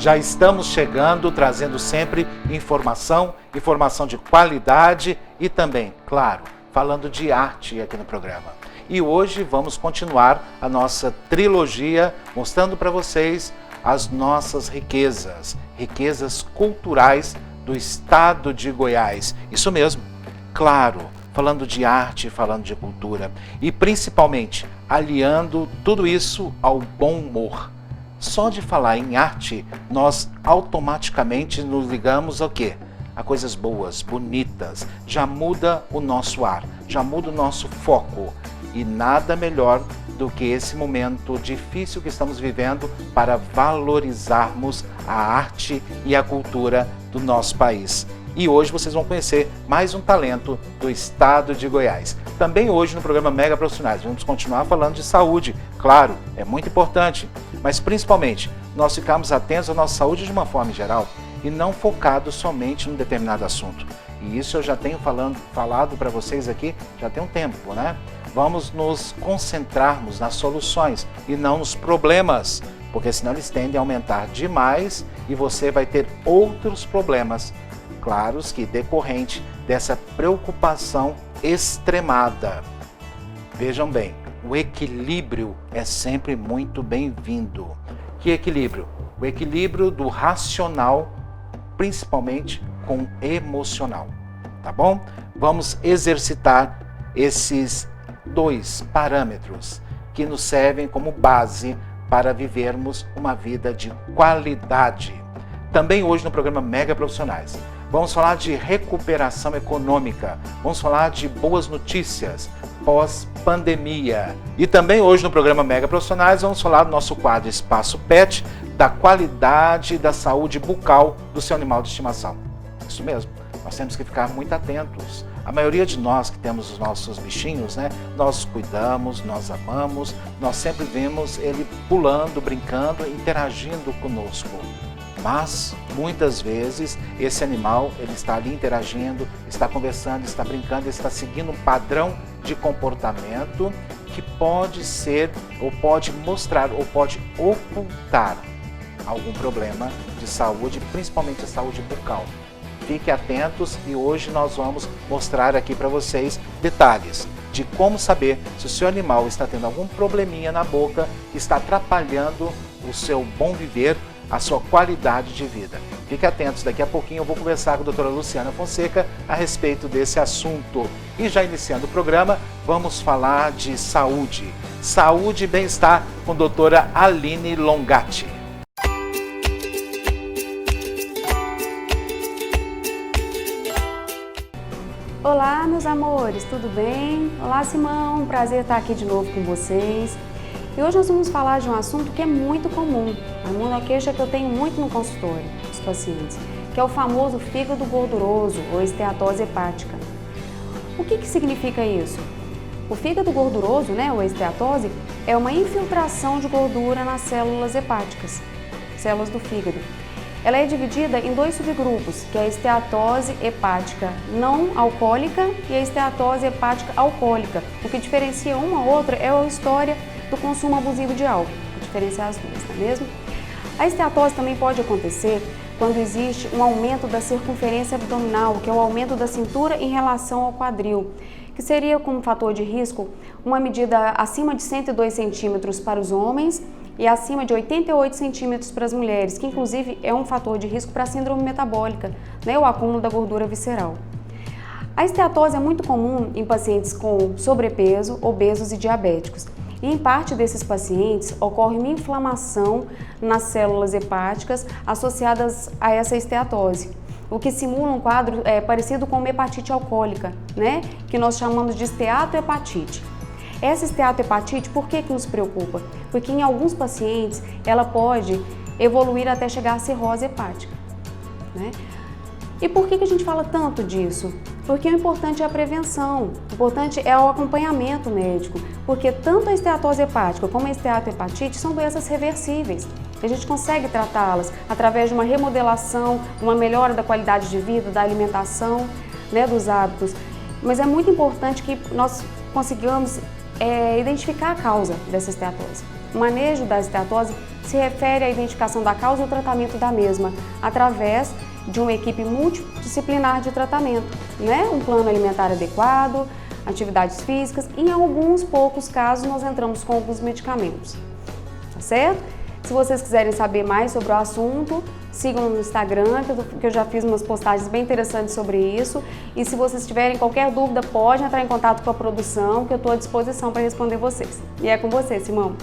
Já estamos chegando, trazendo sempre informação de qualidade e também, claro, falando de arte aqui no programa. E hoje vamos continuar a nossa trilogia mostrando para vocês as nossas riquezas culturais do estado de Goiás. Isso mesmo, claro, falando de arte, falando de cultura e principalmente aliando tudo isso ao bom humor. Só de falar em arte, nós automaticamente nos ligamos ao quê? A coisas boas, bonitas, já muda o nosso ar, já muda o nosso foco. E nada melhor do que esse momento difícil que estamos vivendo para valorizarmos a arte e a cultura do nosso país. E hoje vocês vão conhecer mais um talento do estado de Goiás. Também hoje no programa Mega Profissionais vamos continuar falando de saúde. Claro, é muito importante, mas principalmente nós ficarmos atentos à nossa saúde de uma forma geral e não focados somente num determinado assunto. E isso eu já tenho falado para vocês aqui já tem um tempo, né? Vamos nos concentrarmos nas soluções e não nos problemas, porque senão eles tendem a aumentar demais e você vai ter outros problemas, claros que decorrente dessa preocupação extremada. Vejam bem, o equilíbrio é sempre muito bem-vindo. Que equilíbrio? O equilíbrio do racional, principalmente com o emocional, tá bom? Vamos exercitar esses dois parâmetros que nos servem como base para vivermos uma vida de qualidade. Também hoje no programa Mega Profissionais, vamos falar de recuperação econômica, vamos falar de boas notícias pós-pandemia. E também hoje no programa Mega Profissionais vamos falar do nosso quadro Espaço Pet, da qualidade da saúde bucal do seu animal de estimação. Isso mesmo, nós temos que ficar muito atentos. A maioria de nós que temos os nossos bichinhos, né, nós cuidamos, nós amamos, nós sempre vemos ele pulando, brincando, interagindo conosco. Mas, muitas vezes, esse animal ele está ali interagindo, está conversando, está brincando, está seguindo um padrão de comportamento que pode ser, ou pode mostrar, ou pode ocultar algum problema de saúde, principalmente a saúde bucal. Fiquem atentos e hoje nós vamos mostrar aqui para vocês detalhes de como saber se o seu animal está tendo algum probleminha na boca que está atrapalhando o seu bom viver, a sua qualidade de vida. Fiquem atentos, daqui a pouquinho eu vou conversar com a doutora Luciana Fonseca a respeito desse assunto. E já iniciando o programa, vamos falar de saúde. Saúde e bem-estar com a doutora Aline Longatti. Olá, meus amores, tudo bem? Olá, Simão, prazer estar aqui de novo com vocês. E hoje nós vamos falar de um assunto que é muito comum, uma queixa que eu tenho muito no consultório dos pacientes, que é o famoso fígado gorduroso ou esteatose hepática. O que significa isso? O fígado gorduroso, ou esteatose, é uma infiltração de gordura nas células hepáticas, células do fígado. Ela é dividida em dois subgrupos, que é a esteatose hepática não alcoólica e a esteatose hepática alcoólica. O que diferencia uma ou outra é a história do consumo abusivo de álcool, para diferenciar as duas, não é mesmo? A esteatose também pode acontecer quando existe um aumento da circunferência abdominal, que é o aumento da cintura em relação ao quadril, que seria como fator de risco uma medida acima de 102 centímetros para os homens e acima de 88 centímetros para as mulheres, que inclusive é um fator de risco para a síndrome metabólica, o acúmulo da gordura visceral. A esteatose é muito comum em pacientes com sobrepeso, obesos e diabéticos. E em parte desses pacientes ocorre uma inflamação nas células hepáticas associadas a essa esteatose, o que simula um quadro parecido com uma hepatite alcoólica, que nós chamamos de esteatohepatite. Essa esteatohepatite, por que nos preocupa? Porque em alguns pacientes ela pode evoluir até chegar à cirrose hepática. E por que a gente fala tanto disso? Porque o importante é a prevenção, o importante é o acompanhamento médico, porque tanto a esteatose hepática como a esteatohepatite são doenças reversíveis. A gente consegue tratá-las através de uma remodelação, uma melhora da qualidade de vida, da alimentação, dos hábitos. Mas é muito importante que nós consigamos identificar a causa dessa esteatose. O manejo da esteatose se refere à identificação da causa e o tratamento da mesma, através de uma equipe multidisciplinar de tratamento, né? Um plano alimentar adequado, atividades físicas e em alguns poucos casos nós entramos com alguns medicamentos, tá certo? Se vocês quiserem saber mais sobre o assunto, sigam no Instagram, que eu já fiz umas postagens bem interessantes sobre isso. E se vocês tiverem qualquer dúvida, pode entrar em contato com a produção, que eu estou à disposição para responder vocês. E é com você, Simão.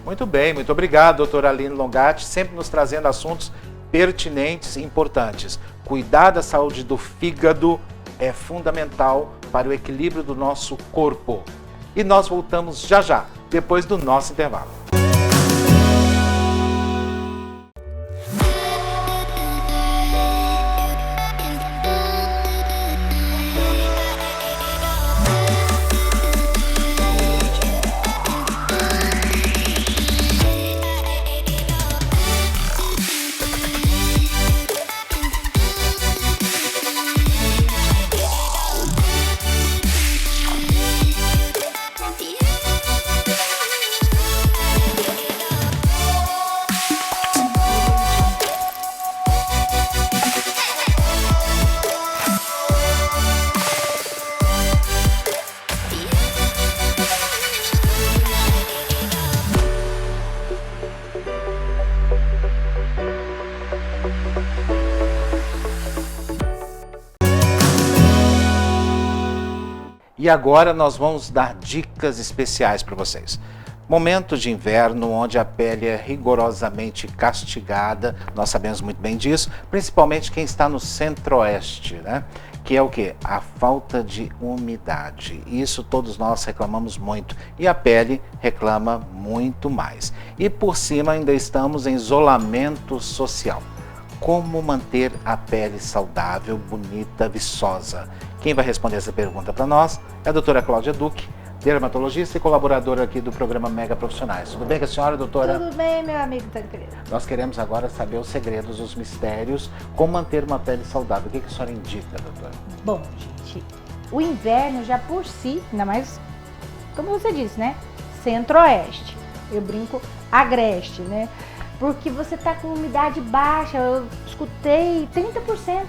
Muito bem, muito obrigado, doutora Aline Longatti, sempre nos trazendo assuntos pertinentes e importantes. Cuidar da saúde do fígado é fundamental para o equilíbrio do nosso corpo. E nós voltamos já já, depois do nosso intervalo. E agora nós vamos dar dicas especiais para vocês. Momento de inverno, onde a pele é rigorosamente castigada, nós sabemos muito bem disso, principalmente quem está no centro-oeste, né? Que é o quê? A falta de umidade. Isso todos nós reclamamos muito e a pele reclama muito mais. E por cima ainda estamos em isolamento social. Como manter a pele saudável, bonita, viçosa? Quem vai responder essa pergunta para nós é a doutora Cláudia Duque, dermatologista e colaboradora aqui do programa Mega Profissionais. Tudo bem com a senhora, doutora? Tudo bem, meu amigo Tancredo. Nós queremos agora saber os segredos, os mistérios, como manter uma pele saudável. O que a senhora indica, doutora? Bom, gente, o inverno já por si, ainda mais, como você disse, né? Centro-oeste. Eu brinco agreste, né? Porque você tá com umidade baixa, eu escutei 30%.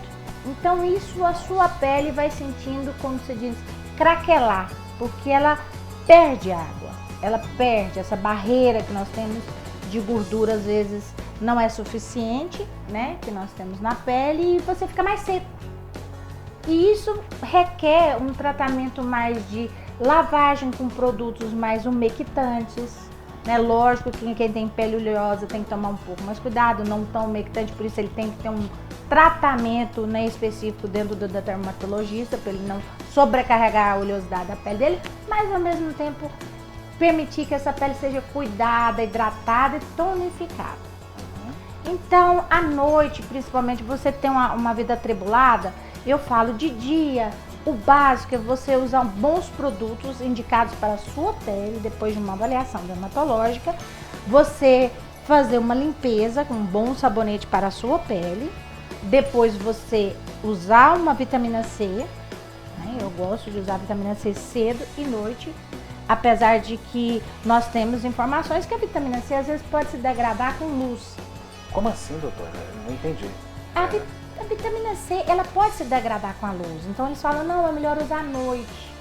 Então isso a sua pele vai sentindo, como você diz, craquelar, porque ela perde água, ela perde essa barreira que nós temos de gordura, às vezes não é suficiente, né, que nós temos na pele e você fica mais seco. E isso requer um tratamento mais de lavagem com produtos mais umectantes, né, lógico que quem tem pele oleosa tem que tomar um pouco mais cuidado, não tão umectante, por isso ele tem que ter um tratamento, né, específico dentro do dermatologista, para ele não sobrecarregar a oleosidade da pele dele, mas ao mesmo tempo permitir que essa pele seja cuidada, hidratada e tonificada. Então, à noite, principalmente, você tem uma vida atribulada, eu falo de dia, o básico é você usar bons produtos indicados para a sua pele, depois de uma avaliação dermatológica, você fazer uma limpeza com um bom sabonete para a sua pele, depois você usar uma vitamina C, né? Eu gosto de usar vitamina C cedo e noite, apesar de que nós temos informações que a vitamina C às vezes pode se degradar com luz. Como assim, doutora? Eu não entendi. A vitamina C, ela pode se degradar com a luz, então eles falam, não, é melhor usar à noite.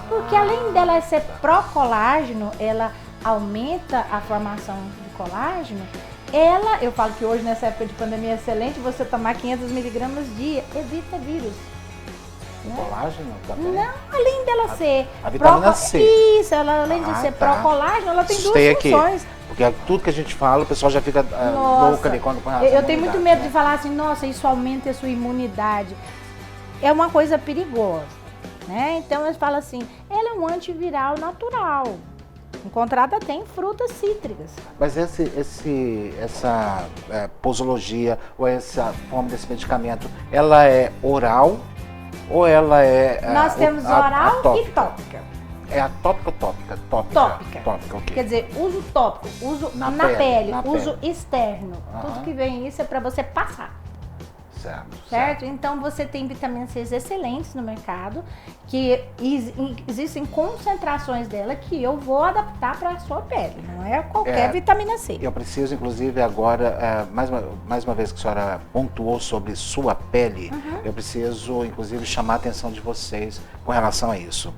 Porque além dela ser pró-colágeno, ela aumenta a formação de colágeno. Eu falo que hoje, nessa época de pandemia, é excelente você tomar 500 miligramas dia, evita vírus. Né? Colágeno também? Não, além dela ser... A vitamina C. Isso, ela, além de ser pró-colágeno, ela tem duas funções. Porque tudo que a gente fala, o pessoal já fica louca ali quando põe a Eu tenho muito medo de falar assim, nossa, isso aumenta a sua imunidade. É uma coisa perigosa, né? Então, eles falam assim, ela é um antiviral natural. Encontrada até em frutas cítricas. Mas essa posologia ou essa forma desse medicamento, ela é oral ou ela é... Nós temos oral e tópica. É a tópica ou tópica? Tópica, ok. Quer dizer, uso tópico, uso na pele, uso externo. Tudo que vem isso é para você passar. Certo? Então você tem vitaminas C excelentes no mercado, que existem concentrações dela que eu vou adaptar para a sua pele, não é qualquer vitamina C. Eu preciso, inclusive, agora, mais uma vez que a senhora pontuou sobre sua pele, eu preciso, inclusive, chamar a atenção de vocês com relação a isso.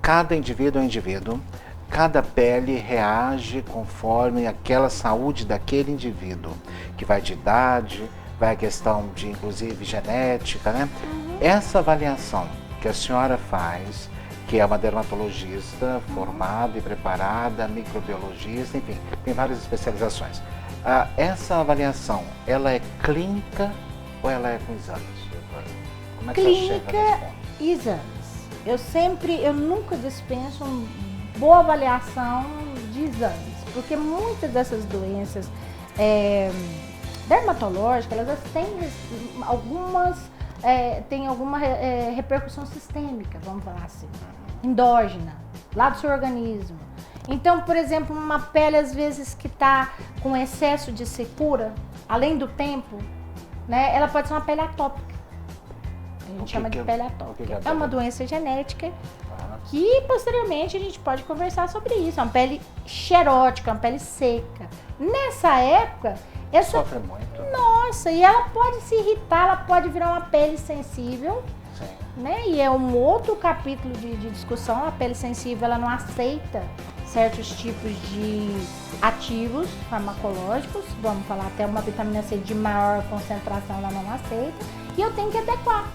Cada indivíduo é um indivíduo, cada pele reage conforme aquela saúde daquele indivíduo, que vai de idade, vai a questão de, inclusive, genética, né? Essa avaliação que a senhora faz, que é uma dermatologista formada e preparada, microbiologista, enfim, tem várias especializações. Essa avaliação, ela é clínica ou ela é com exames? Como é que você chega nesse ponto? E exames. Eu nunca dispenso uma boa avaliação de exames, porque muitas dessas doenças dermatológicas, elas têm alguma repercussão sistêmica, vamos falar assim, endógena, lá do seu organismo. Então, por exemplo, uma pele às vezes que está com excesso de secura, além do tempo, né, ela pode ser uma pele atópica. A gente chama de pele atópica. É uma doença genética que posteriormente a gente pode conversar sobre isso. É uma pele xerótica, uma pele seca. Nessa época, sofre muito. Nossa, e ela pode se irritar, ela pode virar uma pele sensível. Sim. Né? E é um outro capítulo de discussão. A pele sensível, ela não aceita certos tipos de ativos farmacológicos. Vamos falar até uma vitamina C de maior concentração, ela não aceita. E eu tenho que adequar.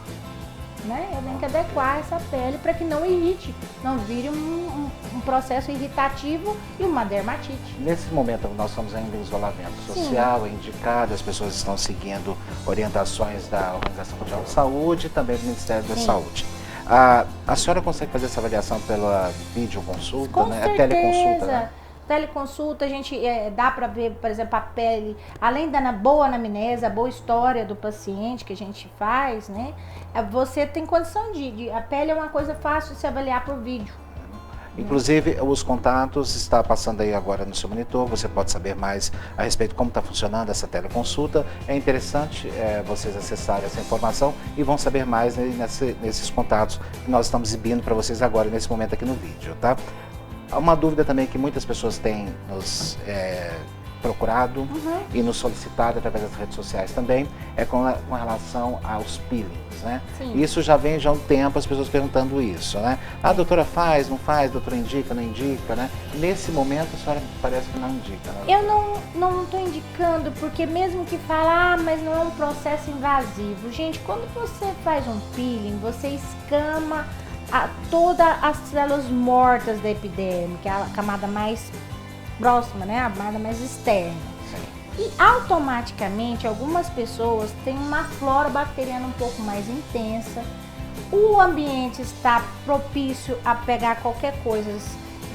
Né? Eu tenho que adequar essa pele para que não irrite, não vire um processo irritativo e uma dermatite. Nesse momento nós estamos ainda em isolamento social, é indicado, as pessoas estão seguindo orientações da Organização Mundial de Saúde e também do Ministério da Saúde. A senhora consegue fazer essa avaliação pela videoconsulta, Com né? certeza. A teleconsulta, né? Teleconsulta, a gente dá para ver, por exemplo, a pele, além da boa anamnese, a boa história do paciente que a gente faz, né? Você tem condição a pele é uma coisa fácil de se avaliar por vídeo. Inclusive, os contatos está passando aí agora no seu monitor, você pode saber mais a respeito de como está funcionando essa teleconsulta. É interessante vocês acessarem essa informação e vão saber mais nesses contatos que nós estamos exibindo para vocês agora, nesse momento aqui no vídeo, tá? Uma dúvida também que muitas pessoas têm nos procurado e nos solicitado através das redes sociais também, é com relação aos peelings, né? Sim. Isso já vem já há um tempo as pessoas perguntando isso, né? A doutora faz, não faz, a doutora indica, não indica, né? Nesse momento a senhora parece que não indica, né? Eu não estou indicando, porque mesmo que fala, mas não é um processo invasivo. Gente, quando você faz um peeling, você escama todas as células mortas da epiderme, que é a camada mais próxima, né? A camada mais externa. Sim. E automaticamente algumas pessoas têm uma flora bacteriana um pouco mais intensa. O ambiente está propício a pegar qualquer coisa,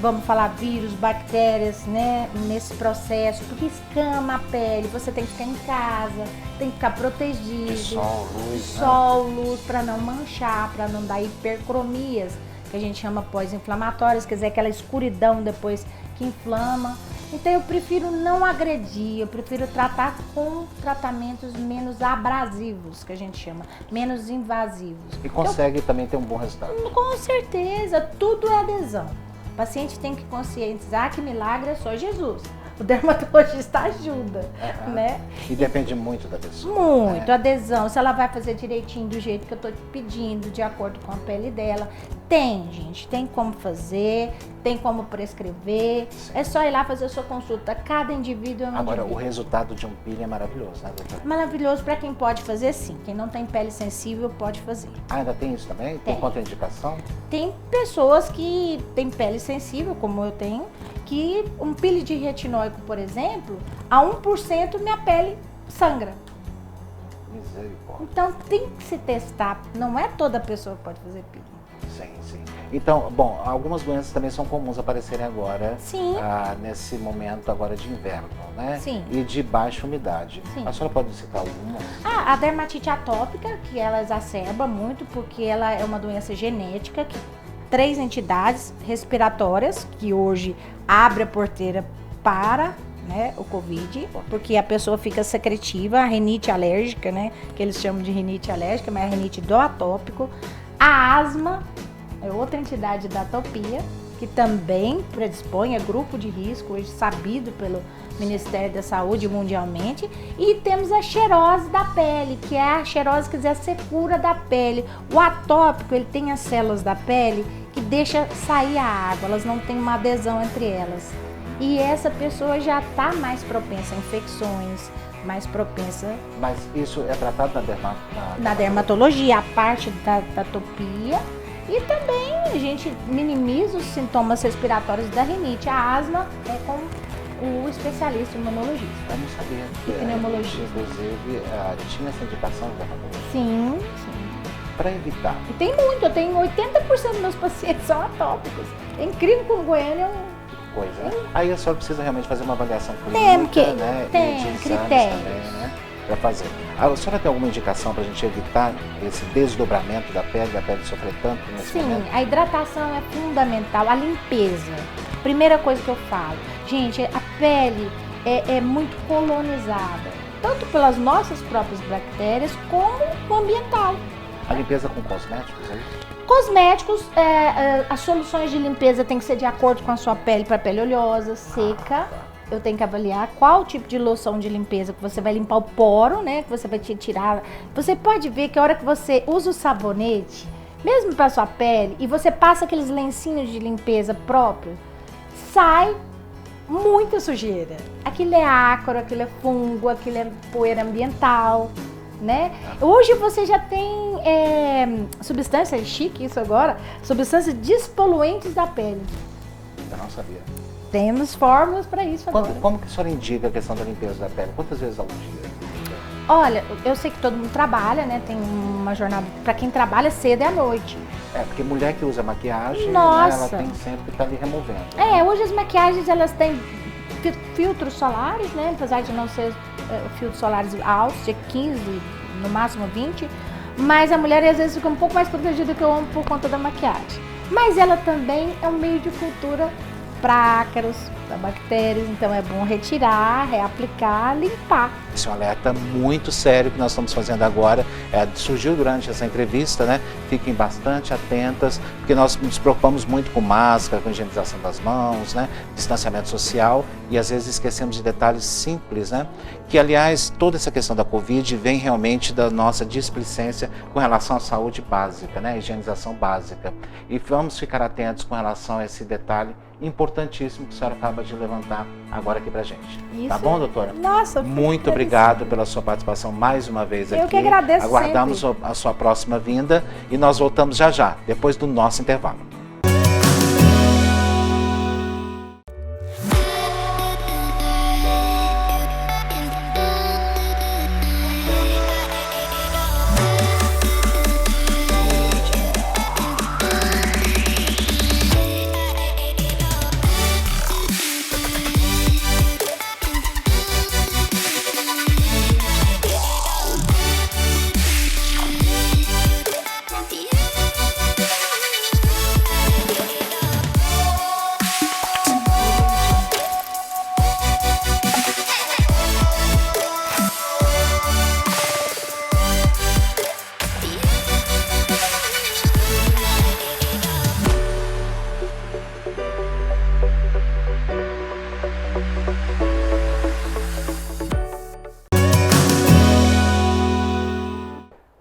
vamos falar vírus, bactérias, né? Nesse processo, porque escama a pele, você tem que ficar em casa, tem que ficar protegido. De sol, luz, sol, luz, para não manchar, para não dar hipercromias, que a gente chama pós-inflamatórias, quer dizer, aquela escuridão depois que inflama. Então eu prefiro não agredir, eu prefiro tratar com tratamentos menos abrasivos, que a gente chama, menos invasivos. E consegue também ter um bom resultado. Com certeza, tudo é adesão. O paciente tem que conscientizar que milagre é só Jesus. O dermatologista ajuda, né? E depende muito da pessoa. Muito, adesão. Se ela vai fazer direitinho do jeito que eu tô te pedindo, de acordo com a pele dela. Tem, gente, tem como fazer, tem como prescrever. Sim. É só ir lá fazer a sua consulta. Cada indivíduo é um Agora, indivíduo. O resultado de um peeling é maravilhoso, né, doutora? Maravilhoso para quem pode fazer, sim. Quem não tem pele sensível pode fazer. Ainda tem isso também? Tem contraindicação? Tem pessoas que têm pele sensível, como eu tenho, que um peeling de retinóico, por exemplo, a 1% minha pele sangra. Misericórdia. Então tem que se testar. Não é toda pessoa que pode fazer peeling. Sim, sim. Então, bom, algumas doenças também são comuns aparecerem agora, Sim. Nesse momento agora de inverno, né? Sim. E de baixa umidade. Sim. A senhora pode citar algumas? A dermatite atópica, que ela exacerba muito, porque ela é uma doença genética, que 3 entidades respiratórias, que hoje abre a porteira para né, o Covid, porque a pessoa fica secretiva, a rinite alérgica, né, que eles chamam de rinite alérgica, mas é a rinite do atópico. A asma é outra entidade da atopia, que também predispõe a grupo de risco, hoje sabido pelo Ministério da Saúde mundialmente. E temos a xerose da pele, que é a xerose, quer dizer, a secura da pele. O atópico, ele tem as células da pele que deixa sair a água, elas não têm uma adesão entre elas. E essa pessoa já está mais propensa a infecções, mais propensa... Mas isso é tratado na dermatologia, a parte da atopia. E também a gente minimiza os sintomas respiratórios da rinite. A asma é com o especialista imunologista. Eu não sabia. E pneumologista. Inclusive, tinha essa indicação da dermatologia? Sim, sim. Para evitar. E tem muito, eu tenho 80% dos meus pacientes são atópicos. É incrível como Goiânia coisa, né? Aí a senhora precisa realmente fazer uma avaliação tem, clínica, né? Tem, e de exames critérios. também, né? Para fazer. A senhora tem alguma indicação para a gente evitar esse desdobramento da pele sofrer tanto nesse momento? Sim, a hidratação é fundamental, a limpeza. Primeira coisa que eu falo, gente, a pele é muito colonizada, tanto pelas nossas próprias bactérias como o ambiental. A limpeza com cosméticos aí? Cosméticos, as soluções de limpeza tem que ser de acordo com a sua pele, para pele oleosa, seca. Eu tenho que avaliar qual tipo de loção de limpeza que você vai limpar o poro, né? Que você vai tirar. Você pode ver que a hora que você usa o sabonete, mesmo para sua pele, e você passa aqueles lencinhos de limpeza próprios, sai muita sujeira. Aquilo é ácaro, aquilo é fungo, aquilo é poeira ambiental, né? Hoje você já tem substâncias, é chique isso agora, substâncias despoluentes da pele. Eu não sabia. Temos fórmulas para isso agora. Como que a senhora indica a questão da limpeza da pele? Quantas vezes ao dia? Olha, eu sei que todo mundo trabalha, né? Tem uma jornada, para quem trabalha cedo é à noite. Porque mulher que usa maquiagem, né, nossa, ela tem sempre que estar ali removendo. Hoje as maquiagens, elas têm filtros solares, né? Apesar de não ser filtros solares altos, de 15, no máximo 20. Mas a mulher às vezes fica um pouco mais protegida que o homem por conta da maquiagem. Mas ela também é um meio de cultura para ácaros, para bactérias, então é bom retirar, reaplicar, limpar. Esse é um alerta muito sério que nós estamos fazendo agora, surgiu durante essa entrevista, né? Fiquem bastante atentas, porque nós nos preocupamos muito com máscara, com higienização das mãos, né? Distanciamento social, e às vezes esquecemos de detalhes simples, né? Que aliás, toda essa questão da Covid vem realmente da nossa displicência com relação à saúde básica, né? Higienização básica. E vamos ficar atentos com relação a esse detalhe importantíssimo que a senhora acaba de levantar agora aqui pra gente. Isso. Tá bom, doutora? Nossa, muito obrigado pela sua participação mais uma vez aqui. Eu que agradeço. Aguardamos sempre a sua próxima vinda e nós voltamos já, depois do nosso intervalo.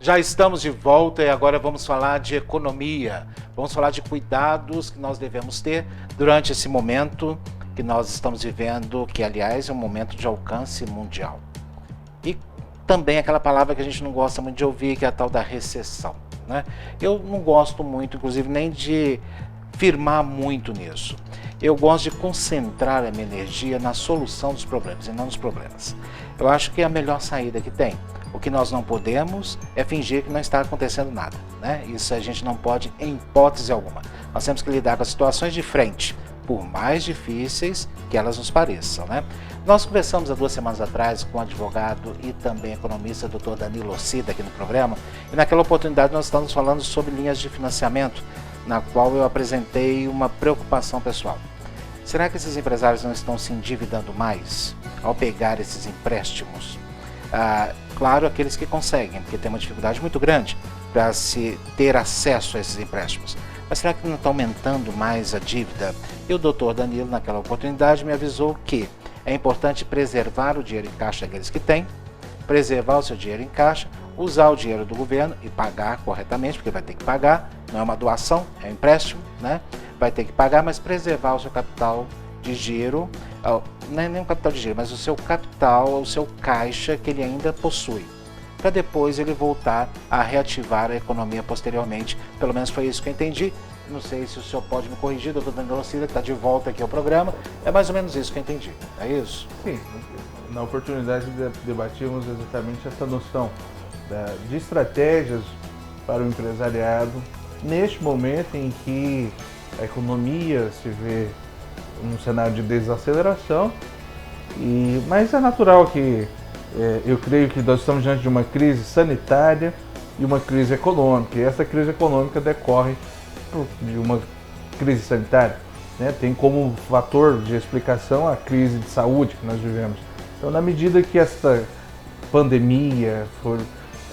Já estamos de volta e agora vamos falar de economia. Vamos falar de cuidados que nós devemos ter durante esse momento que nós estamos vivendo, que aliás é um momento de alcance mundial. E também aquela palavra que a gente não gosta muito de ouvir, que é a tal da recessão, né? Eu não gosto muito, inclusive, nem de firmar muito nisso. Eu gosto de concentrar a minha energia na solução dos problemas e não nos problemas. Eu acho que é a melhor saída que tem. O que nós não podemos é fingir que não está acontecendo nada, né? Isso a gente não pode em hipótese alguma. Nós temos que lidar com as situações de frente, por mais difíceis que elas nos pareçam, né? Nós conversamos há 2 semanas atrás com o advogado e também economista Dr. Danilo Ocida aqui no programa, e naquela oportunidade nós estamos falando sobre linhas de financiamento, na qual eu apresentei uma preocupação pessoal. Será que esses empresários não estão se endividando mais ao pegar esses empréstimos? Claro, aqueles que conseguem, porque tem uma dificuldade muito grande para se ter acesso a esses empréstimos. Mas será que não está aumentando mais a dívida? E o doutor Danilo, naquela oportunidade, me avisou que é importante preservar o dinheiro em caixa daqueles que têm, preservar o seu dinheiro em caixa, usar o dinheiro do governo e pagar corretamente, porque vai ter que pagar, não é uma doação, é um empréstimo, né? Vai ter que pagar, mas preservar o seu capital de giro, não é nem o capital de giro, mas o seu capital, o seu caixa que ele ainda possui, para depois ele voltar a reativar a economia posteriormente. Pelo menos foi isso que eu entendi. Não sei se o senhor pode me corrigir, doutor Danilo Cida, que está de volta aqui ao programa. É mais ou menos isso que eu entendi, é isso? Sim, na oportunidade debatimos exatamente essa noção de estratégias para o empresariado neste momento em que a economia se vê num cenário de desaceleração, mas é natural que eu creio que nós estamos diante de uma crise sanitária e uma crise econômica, e essa crise econômica decorre de uma crise sanitária, né? Tem como fator de explicação a crise de saúde que nós vivemos. Então, na medida que esta pandemia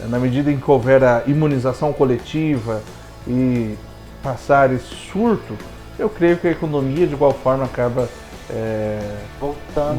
na medida em que houver a imunização coletiva e passar esse surto, eu creio que a economia de igual forma acaba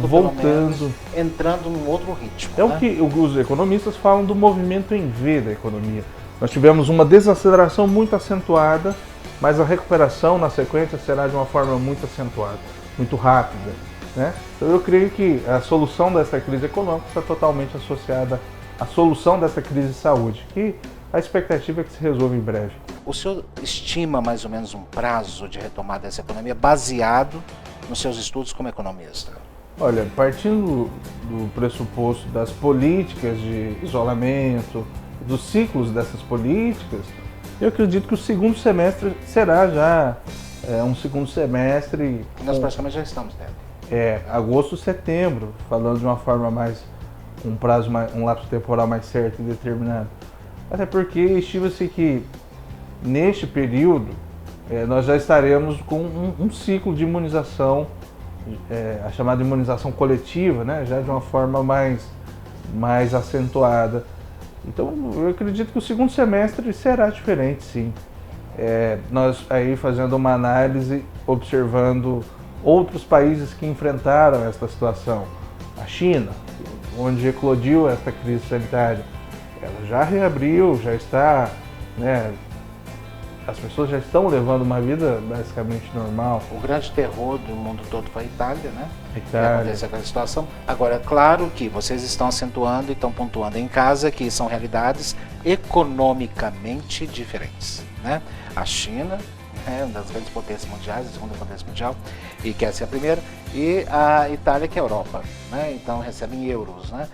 voltando, entrando num outro ritmo. É, né? O que os economistas falam do movimento em V da economia. Nós tivemos uma desaceleração muito acentuada, mas a recuperação na sequência será de uma forma muito acentuada, muito rápida, né? Então eu creio que a solução dessa crise econômica está totalmente associada à solução dessa crise de saúde, que a expectativa é que se resolva em breve. O senhor estima mais ou menos um prazo de retomada dessa economia baseado nos seus estudos como economista? Olha, partindo do pressuposto das políticas de isolamento, dos ciclos dessas políticas, eu acredito que o segundo semestre será já um segundo semestre... Nós praticamente já estamos dentro. Agosto, setembro, falando de uma forma mais, um prazo, um lapso temporal mais certo e determinado. Até porque estima-se que neste período nós já estaremos com um ciclo de imunização, a chamada imunização coletiva, né, já de uma forma mais acentuada. Então eu acredito que o segundo semestre será diferente, sim. Nós aí fazendo uma análise, observando outros países que enfrentaram esta situação. A China, onde eclodiu esta crise sanitária, ela já reabriu, já está, né, as pessoas já estão levando uma vida basicamente normal. O grande terror do mundo todo foi a Itália, né? Itália. Que acontece aquela situação. Agora, é claro que vocês estão acentuando e estão pontuando em casa que são realidades economicamente diferentes, né? A China é uma das grandes potências mundiais, a segunda potência mundial, e quer ser a primeira, e a Itália, que é a Europa, né? Então recebem euros, né?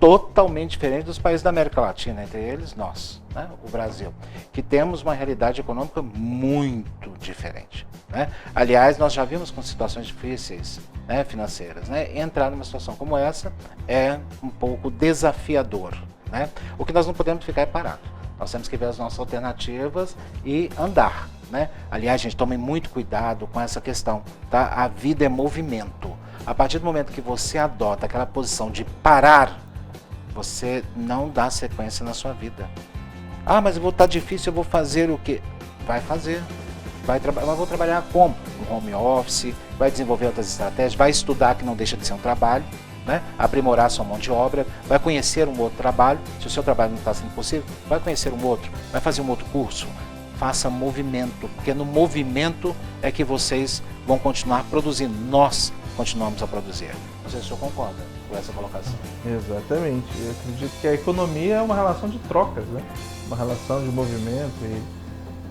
Totalmente diferente dos países da América Latina, entre eles nós, né? O Brasil, que temos uma realidade econômica muito diferente, né? Aliás, nós já vimos com situações difíceis, né, financeiras, né? Entrar numa situação como essa é um pouco desafiador, né? O que nós não podemos ficar é parado. Nós temos que ver as nossas alternativas e andar, né? Aliás, gente, tomem muito cuidado com essa questão, tá? A vida é movimento. A partir do momento que você adota aquela posição de parar, você não dá sequência na sua vida. Ah, mas tá difícil, eu vou fazer o quê? Vai fazer. Mas vou trabalhar como? No home office, vai desenvolver outras estratégias, vai estudar, que não deixa de ser um trabalho, né? Aprimorar sua mão de obra, vai conhecer um outro trabalho. Se o seu trabalho não está sendo possível, vai conhecer um outro, vai fazer um outro curso. Faça movimento, porque no movimento é que vocês vão continuar produzindo. Nós continuamos a produzir. Não sei se o senhor concorda com essa colocação. Exatamente. Eu acredito que a economia é uma relação de trocas, né? Uma relação de movimento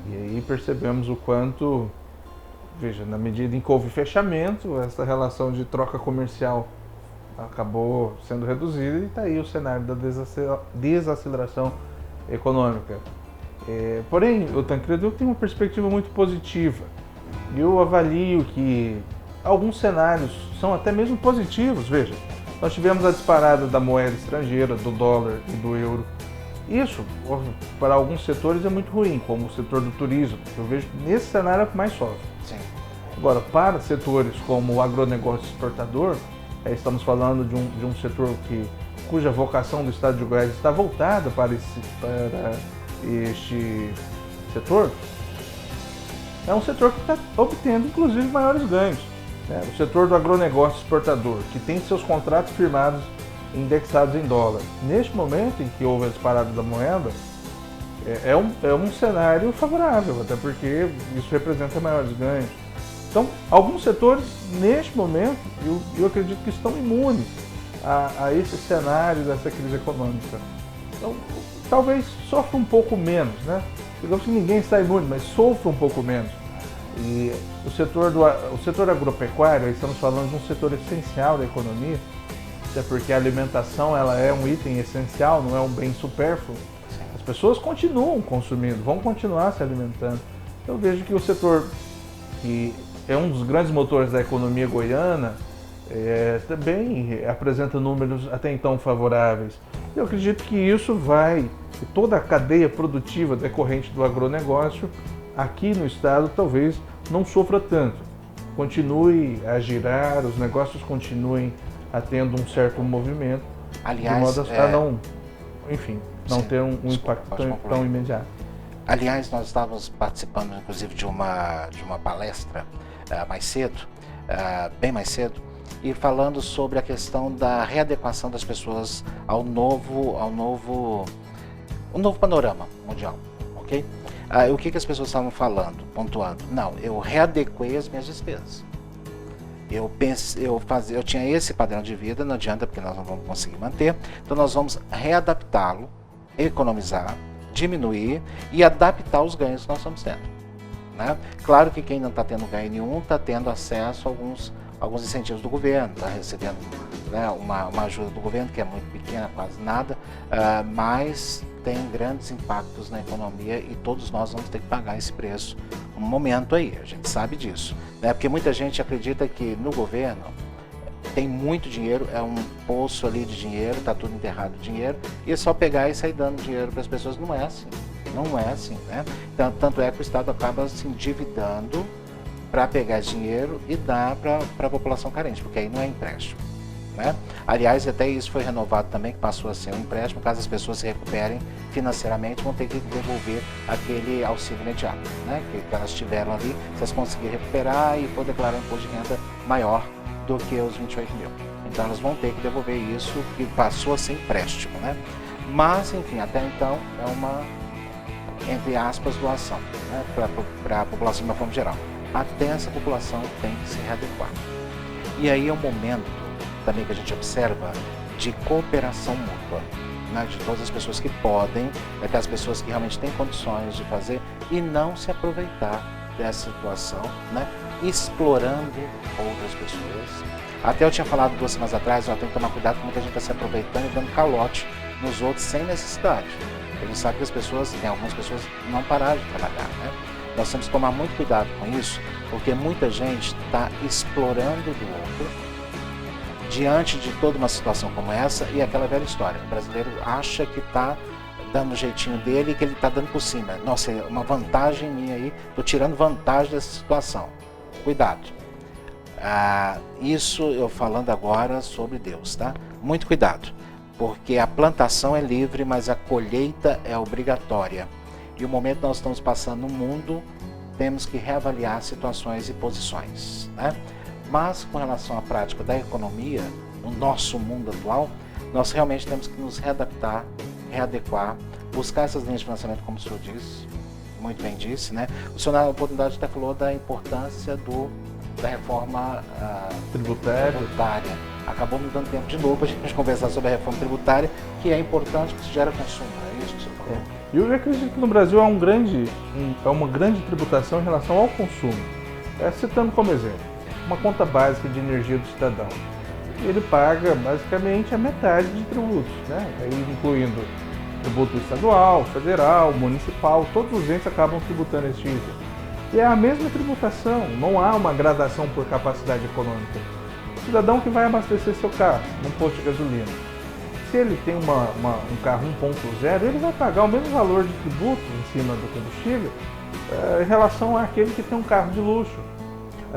e aí percebemos o quanto, veja, na medida em que houve fechamento, essa relação de troca comercial acabou sendo reduzida e está aí o cenário da desaceleração econômica. Porém, o Tancredo tem uma perspectiva muito positiva. Eu avalio que alguns cenários são até mesmo positivos. Veja, nós tivemos a disparada da moeda estrangeira, do dólar e do euro. Isso, para alguns setores, é muito ruim, como o setor do turismo. Eu vejo que nesse cenário é o que mais sofre. Sim. Agora, para setores como o agronegócio exportador, estamos falando de um setor cuja vocação do estado de Goiás está voltada para este setor, é um setor que está obtendo, inclusive, maiores ganhos. O setor do agronegócio exportador, que tem seus contratos firmados indexados em dólar. Neste momento em que houve a disparada da moeda, é um cenário favorável, até porque isso representa maiores ganhos. Então, alguns setores, neste momento, eu acredito que estão imunes a esse cenário dessa crise econômica. Então, talvez sofra um pouco menos, né? Digamos que ninguém está imune, mas sofra um pouco menos. E o setor agropecuário, estamos falando de um setor essencial da economia, até porque a alimentação ela é um item essencial, não é um bem supérfluo. As pessoas continuam consumindo, vão continuar se alimentando. Eu vejo que o setor que é um dos grandes motores da economia goiana também apresenta números até então favoráveis. Eu acredito que isso que toda a cadeia produtiva decorrente do agronegócio aqui no estado talvez não sofra tanto. Continue a girar, os negócios continuem tendo um certo movimento, aliás, de modo a não ter um impacto tão imediato. Aliás, nós estávamos participando, inclusive, de uma palestra bem mais cedo, e falando sobre a questão da readequação das pessoas ao novo panorama mundial, ok? O que as pessoas estavam falando, pontuando? Não, eu readequei as minhas despesas. Eu tinha esse padrão de vida, não adianta porque nós não vamos conseguir manter, então nós vamos readaptá-lo, economizar, diminuir e adaptar os ganhos que nós estamos tendo. Né? Claro que quem não está tendo ganho nenhum está tendo acesso a alguns incentivos do governo, está recebendo, né, uma ajuda do governo que é muito pequena, quase nada, mas tem grandes impactos na economia e todos nós vamos ter que pagar esse preço um momento aí, a gente sabe disso, né? Porque muita gente acredita que no governo tem muito dinheiro, é um poço ali de dinheiro, está tudo enterrado de dinheiro, e é só pegar e sair dando dinheiro para as pessoas. Não é assim, né? Então, tanto é que o Estado acaba se endividando para pegar dinheiro e dar para a população carente, porque aí não é empréstimo, né? Aliás, até isso foi renovado também, que passou a ser um empréstimo, caso as pessoas se recuperem financeiramente, vão ter que devolver aquele auxílio imediato, né? Que elas tiveram ali, se elas conseguirem recuperar e for declarar um imposto de renda maior do que os 28 mil. Então elas vão ter que devolver isso, que passou a ser empréstimo, né? Mas, enfim, até então é uma, entre aspas, doação, né? Para a população de uma forma geral. Até essa população tem que se readequar. E aí é um momento também que a gente observa de cooperação mútua, né? De todas as pessoas que podem, daquelas pessoas que realmente têm condições de fazer e não se aproveitar dessa situação, né? Explorando outras pessoas. Até eu tinha falado 2 semanas atrás, tem que tomar cuidado com muita gente está se aproveitando e dando calote nos outros sem necessidade. A gente sabe que algumas pessoas não pararam de trabalhar, né? Nós temos que tomar muito cuidado com isso, porque muita gente está explorando do outro diante de toda uma situação como essa, e aquela velha história, o brasileiro acha que está dando o jeitinho dele e que ele está dando por cima. Nossa, é uma vantagem minha aí, estou tirando vantagem dessa situação. Cuidado. Isso eu falando agora sobre Deus, tá? Muito cuidado, porque a plantação é livre, mas a colheita é obrigatória. E o momento que nós estamos passando no mundo, temos que reavaliar situações e posições, né? Mas com relação à prática da economia, no nosso mundo atual, nós realmente temos que nos readaptar, readequar, buscar essas linhas de financiamento, como o senhor disse, muito bem disse, né? O senhor na oportunidade até falou da importância da reforma tributária. Acabou me dando tempo de novo para a gente conversar sobre a reforma tributária, que é importante porque gera consumo, é isso que o senhor falou? Eu acredito que no Brasil há uma grande tributação em relação ao consumo. Citando como exemplo, uma conta básica de energia do cidadão. Ele paga basicamente a metade de tributos, né? Aí, incluindo tributo estadual, federal, municipal, todos os entes acabam tributando esse item. E é a mesma tributação, não há uma gradação por capacidade econômica. O cidadão que vai abastecer seu carro num posto de gasolina, se ele tem um carro 1.0, ele vai pagar o mesmo valor de tributo em cima do combustível em relação àquele que tem um carro de luxo.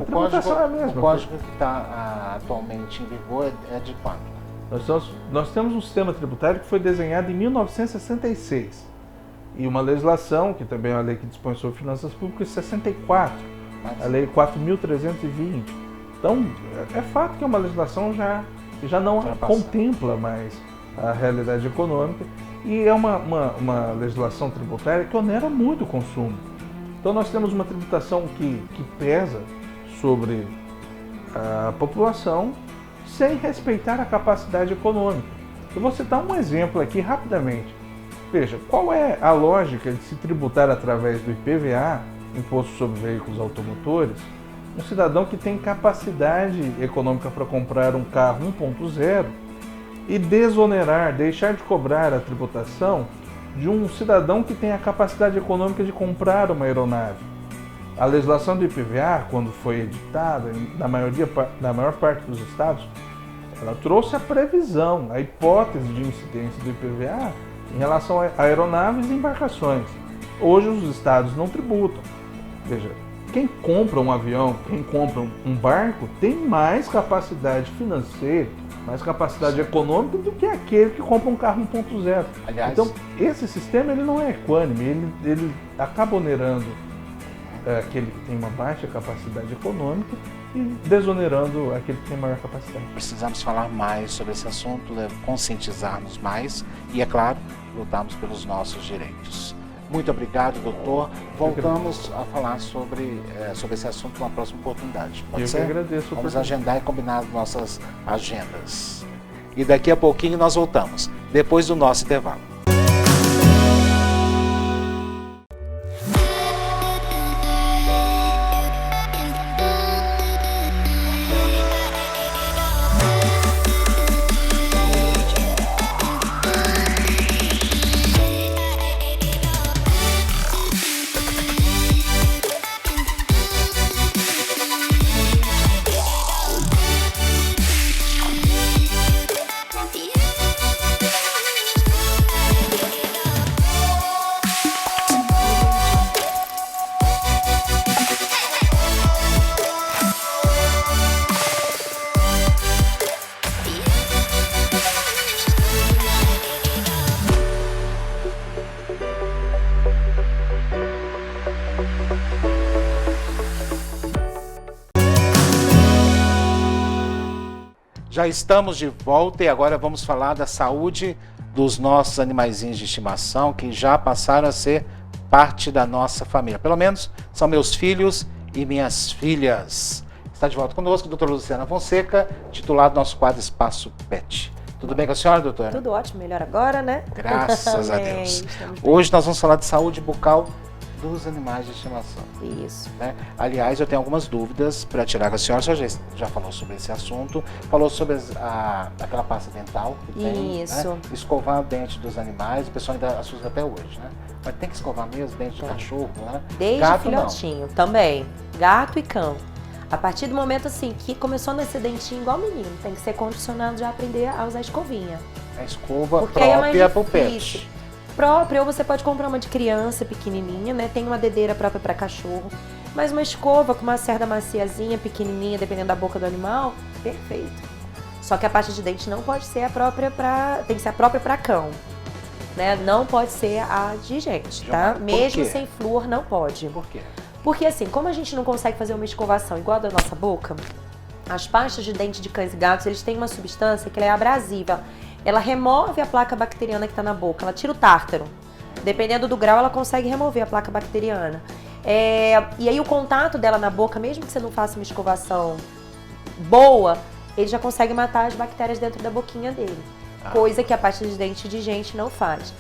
A tributação é a mesma. O código que está atualmente em vigor é de quando? Nós temos um sistema tributário que foi desenhado em 1966 e uma legislação, que também é uma lei que dispõe sobre finanças públicas, em 64, a lei 4.320. Então, é fato que é uma legislação que já não contempla mais a realidade econômica e é uma legislação tributária que onera muito o consumo. Então, nós temos uma tributação que pesa sobre a população sem respeitar a capacidade econômica. Eu vou citar um exemplo aqui rapidamente. Veja, qual é a lógica de se tributar através do IPVA, Imposto sobre Veículos Automotores, um cidadão que tem capacidade econômica para comprar um carro 1.0 e desonerar, deixar de cobrar a tributação de um cidadão que tem a capacidade econômica de comprar uma aeronave? A legislação do IPVA, quando foi editada, na maior parte dos estados, ela trouxe a previsão, a hipótese de incidência do IPVA em relação a aeronaves e embarcações. Hoje os estados não tributam. Veja, quem compra um avião, quem compra um barco, tem mais capacidade financeira, mais capacidade econômica do que aquele que compra um carro 1.0. Aliás, então, esse sistema ele não é equânime, ele acaba onerando aquele que tem uma baixa capacidade econômica e desonerando aquele que tem maior capacidade. Precisamos falar mais sobre esse assunto, conscientizarmos mais e, é claro, lutarmos pelos nossos direitos. Muito obrigado, doutor. Voltamos a falar sobre esse assunto numa próxima oportunidade. Pode ser? Eu que agradeço. Vamos agendar e combinar nossas agendas. E daqui a pouquinho nós voltamos, depois do nosso intervalo. Já estamos de volta e agora vamos falar da saúde dos nossos animaizinhos de estimação que já passaram a ser parte da nossa família. Pelo menos são meus filhos e minhas filhas. Está de volta conosco a doutora Luciana Fonseca, titular do nosso quadro Espaço Pet. Tudo bem com a senhora, doutora? Tudo ótimo, melhor agora, né? Graças a Deus. Hoje nós vamos falar de saúde bucal dos animais de estimação. Isso. Né? Aliás, eu tenho algumas dúvidas para tirar com a senhora. A senhora já falou sobre esse assunto, falou sobre aquela pasta dental que tem, isso. Né? Escovar o dente dos animais, o pessoal ainda assusta até hoje, né? Mas tem que escovar mesmo dente de cachorro, né? Desde gato, filhotinho, também. Gato e cão. A partir do momento assim que começou a nascer dentinho igual menino, tem que ser condicionado já a aprender a usar escovinha. A escova Porque aí é mais própria pro difícil. pet. Própria, ou você pode comprar uma de criança pequenininha, né? Tem uma dedeira própria para cachorro, mas uma escova com uma cerda maciazinha, pequenininha, dependendo da boca do animal, perfeito. Só que a pasta de dente não pode ser a própria tem que ser a própria para cão, né? Não pode ser a de gente, tá? Mesmo sem flúor não pode. Por quê? Porque assim, como a gente não consegue fazer uma escovação igual a da nossa boca, as pastas de dente de cães e gatos, eles têm uma substância que ela é abrasiva. Ela remove a placa bacteriana que está na boca, ela tira o tártaro. Dependendo do grau, ela consegue remover a placa bacteriana. E aí o contato dela na boca, mesmo que você não faça uma escovação boa, ele já consegue matar as bactérias dentro da boquinha dele. Coisa que a pasta de dente de gente não faz.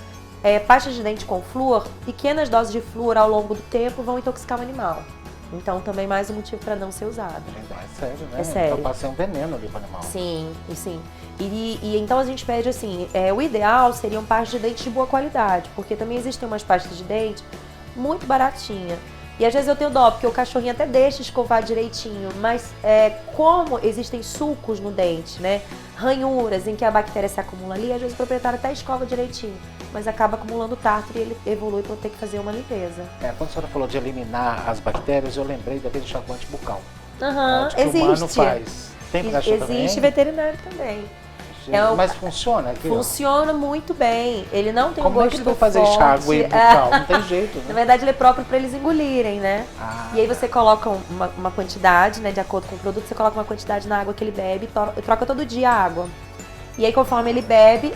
Pasta de dente com flúor, pequenas doses de flúor ao longo do tempo vão intoxicar o animal. Então também mais um motivo para não ser usado. É sério, né? É sério. Então passa um veneno ali para o animal. Sim, sim. E então a gente pede assim, o ideal seriam pastas de dente de boa qualidade, porque também existem umas pastas de dente muito baratinha. E às vezes eu tenho dó, porque o cachorrinho até deixa escovar direitinho, mas como existem sulcos no dente, né? Ranhuras em que a bactéria se acumula ali, às vezes o proprietário até escova direitinho, mas acaba acumulando tártaro e ele evolui para ter que fazer uma limpeza. Quando a senhora falou de eliminar as bactérias, eu lembrei daquele enxaguante bucal. Aham, que o humano existe. faz. Tem para cachorro também? Existe veterinário também. Mas funciona aqui? Funciona muito bem. Ele não tem um Como é gosto que ele vai fazer forte. enxágue bucal? Não tem jeito, Na né? verdade, ele é próprio para eles engolirem, né? Ah, E aí você coloca uma quantidade, né? De acordo com o produto, você coloca uma quantidade na água que ele bebe e troca todo dia a água. E aí, conforme ele bebe,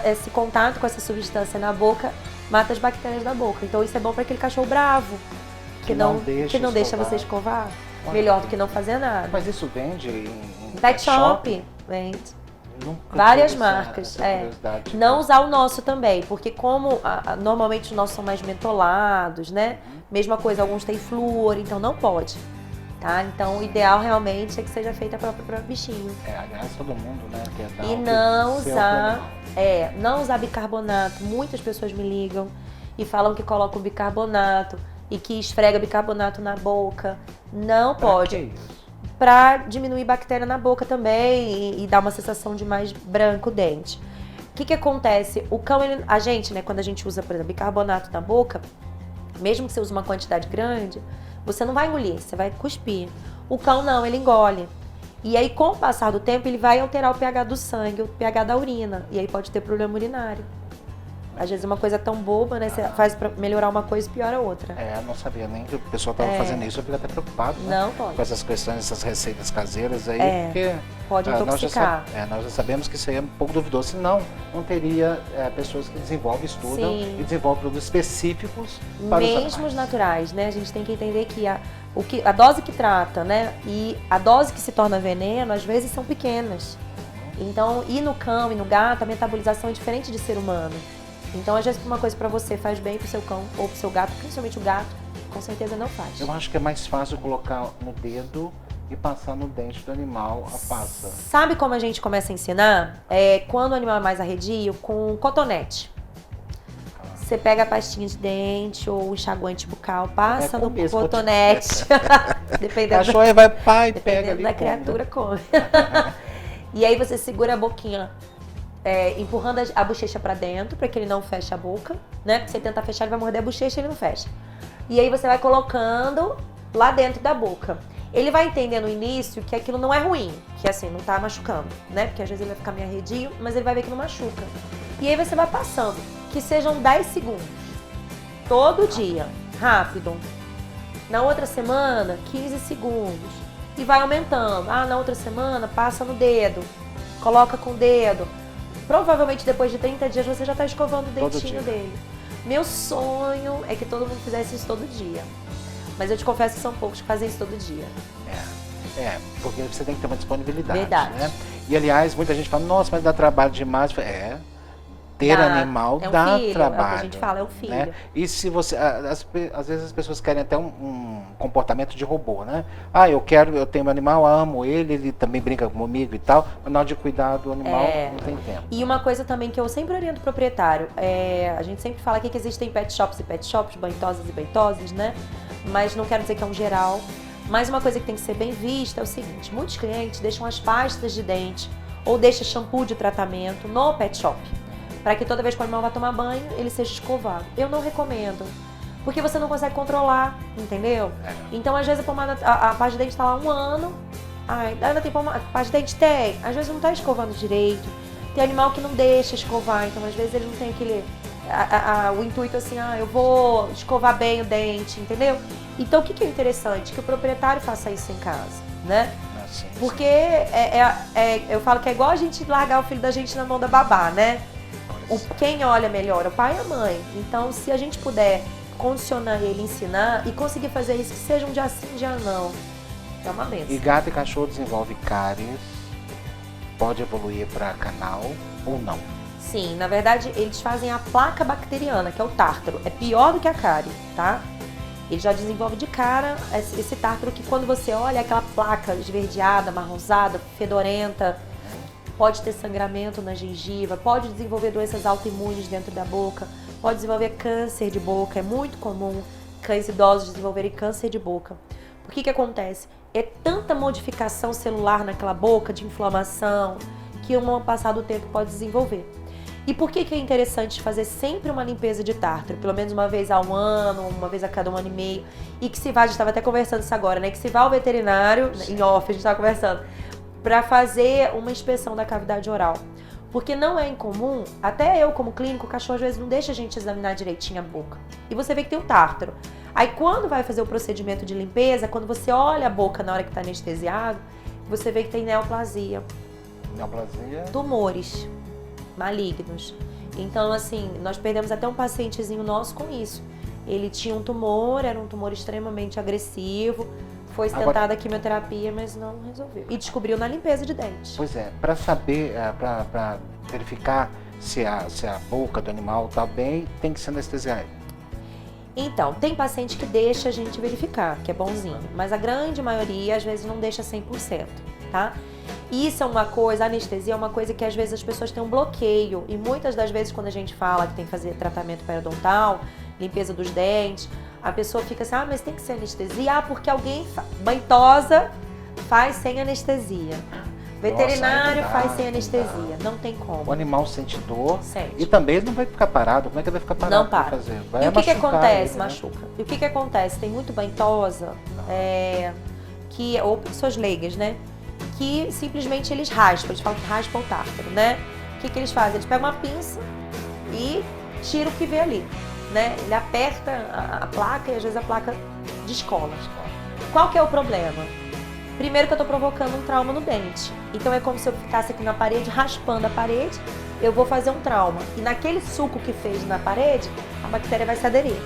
esse contato com essa substância na boca mata as bactérias da boca. Então isso é bom para aquele cachorro bravo, que não deixa você escovar. Olha Melhor que- do que não fazer nada. Mas isso vende em Pet shop, vende. Nunca Várias tive essa- marcas, essa é. curiosidade. Não usar o nosso também, porque como normalmente os nossos são mais mentolados, né? Mesma coisa, alguns têm flúor, então não pode. Tá? Então o ideal realmente é que seja feita própria para bichinho. Aliás, todo mundo, né? Quer dar E o que não seu usar, animal. não usar bicarbonato. Muitas pessoas me ligam e falam que colocam bicarbonato e que esfrega bicarbonato na boca. Não Pra pode. que isso? Para diminuir bactéria na boca também e dar uma sensação de mais branco o dente. O que acontece? O cão, a gente, né, quando a gente usa, por exemplo, bicarbonato na boca, mesmo que você use uma quantidade grande, você não vai engolir, você vai cuspir. O cão não, ele engole. E aí, com o passar do tempo, ele vai alterar o pH do sangue, o pH da urina. E aí pode ter problema urinário. Às vezes uma coisa tão boba, né? Você faz pra melhorar uma coisa e piora a outra. Eu não sabia nem que o pessoal estava fazendo isso, eu fico até preocupado, né? Não pode. Com essas questões, essas receitas caseiras aí, porque Pode intoxicar. nós já sabemos que isso aí é um pouco duvidoso, senão não teria pessoas que desenvolvem, estudam Sim. e desenvolvem produtos específicos para os Mesmo os animais. naturais, né? A gente tem que entender que a dose que trata, né? E a dose que se torna veneno, às vezes são pequenas. Então, e no cão e no gato, a metabolização é diferente de ser humano. Então, às vezes, uma coisa pra você faz bem pro seu cão ou pro seu gato, principalmente o gato, com certeza não faz. Eu acho que é mais fácil colocar no dedo e passar no dente do animal a pasta. Sabe como a gente começa a ensinar? Quando o animal é mais arredio, com cotonete. Você pega a pastinha de dente ou o enxaguante bucal, passa no comer esse cotonete. Dependendo Cachorro aí vai, pai, pega Dependendo ali. da come. criatura, come. E aí você segura a boquinha, empurrando a bochecha pra dentro, pra que ele não feche a boca, né? Porque você tenta fechar, ele vai morder a bochecha e ele não fecha. E aí você vai colocando lá dentro da boca. Ele vai entender no início que aquilo não é ruim, que assim, não tá machucando, né? Porque às vezes ele vai ficar meio arredio, mas ele vai ver que não machuca. E aí você vai passando, que sejam 10 segundos. Todo dia, rápido. Na outra semana, 15 segundos. E vai aumentando. Na outra semana, passa no dedo. Coloca com o dedo. Provavelmente depois de 30 dias você já tá escovando o Todo dentinho dia. dele. Meu sonho é que todo mundo fizesse isso todo dia. Mas eu te confesso que são poucos que fazem isso todo dia. Porque você tem que ter uma disponibilidade. Verdade. Né? E aliás, muita gente fala, nossa, mas dá trabalho demais. Ter Dá. animal É um dá filho, trabalho. é o que a gente fala, é um filho. Né? E se você. Às vezes as pessoas querem até um comportamento de robô, né? Eu tenho meu animal, amo ele também brinca comigo e tal, mas na hora de cuidar do animal não tem tempo. E uma coisa também que eu sempre oriento o proprietário, a gente sempre fala aqui que existem pet shops e pet shops, banhitosas e banhitosas, né? Mas não quero dizer que é um geral. Mas uma coisa que tem que ser bem vista é o seguinte, muitos clientes deixam as pastas de dente ou deixam shampoo de tratamento no pet shop, para que toda vez que o animal vai tomar banho, ele seja escovado. Eu não recomendo, porque você não consegue controlar, entendeu? Então, às vezes, a pasta de dente está lá 1 ano, ainda tem pasta de dente? Tem. Às vezes não está escovando direito, tem animal que não deixa escovar, então às vezes ele não tem aquele... o intuito assim, eu vou escovar bem o dente, entendeu? Então, o que é interessante? Que o proprietário faça isso em casa, né? Assim, Porque eu falo que é igual a gente largar o filho da gente na mão da babá, né? Quem olha melhor é o pai e a mãe. Então, se a gente puder condicionar ele, ensinar e conseguir fazer isso, que seja um dia sim, um dia não, é uma E benção. gato e cachorro desenvolve cáries, pode evoluir para canal ou não. Sim, na verdade, eles fazem a placa bacteriana, que é o tártaro. É pior do que a cárie, tá? Ele já desenvolve de cara esse tártaro que quando você olha, é aquela placa esverdeada, marronzada, fedorenta. Pode ter sangramento na gengiva, pode desenvolver doenças autoimunes dentro da boca, pode desenvolver câncer de boca. É muito comum cães idosos desenvolverem câncer de boca. Por que acontece? É tanta modificação celular naquela boca, de inflamação, que ao passar do tempo pode desenvolver. E por que é interessante fazer sempre uma limpeza de tártaro? Pelo menos uma vez ao ano, uma vez a cada 1 ano e meio. E que se vá, a gente estava até conversando isso agora, né? Que se vá ao veterinário, em off, a gente estava conversando, para fazer uma inspeção da cavidade oral. Porque não é incomum, até eu como clínico, o cachorro às vezes não deixa a gente examinar direitinho a boca. E você vê que tem um tártaro. Aí quando vai fazer o procedimento de limpeza, quando você olha a boca na hora que está anestesiado, você vê que tem neoplasia. Neoplasia? Tumores malignos. Então, assim, nós perdemos até um pacientezinho nosso com isso. Ele tinha um tumor, era um tumor extremamente agressivo, foi tentada a quimioterapia, mas não resolveu. E descobriu na limpeza de dente. Pois é, para saber, para verificar se a boca do animal está bem, tem que se anestesiar ele. Então, tem paciente que deixa a gente verificar, que é bonzinho, mas a grande maioria às vezes não deixa 100%, tá? Isso é uma coisa, a anestesia é uma coisa que às vezes as pessoas têm um bloqueio e muitas das vezes quando a gente fala que tem que fazer tratamento periodontal, limpeza dos dentes, a pessoa fica assim, mas tem que ser anestesia? Porque alguém banhosa faz sem anestesia. Veterinário faz sem anestesia, não tem como. O animal sente dor. Sente. E também ele não vai ficar parado. Como é que ele vai ficar parado? Não para. Fazer? Vai E o que acontece? ele, né? Machuca. E o que acontece? Tem muito banhosa, ou pessoas leigas, né? Que simplesmente eles raspam, eles falam que raspam o tártaro, né? O que eles fazem? Eles pegam uma pinça e tiram o que vê ali, né? Ele aperta a placa e às vezes a placa descola. Qual que é o problema? Primeiro que eu tô provocando um trauma no dente. Então é como se eu ficasse aqui na parede, raspando a parede, eu vou fazer um trauma. E naquele suco que fez na parede, a bactéria vai se aderir.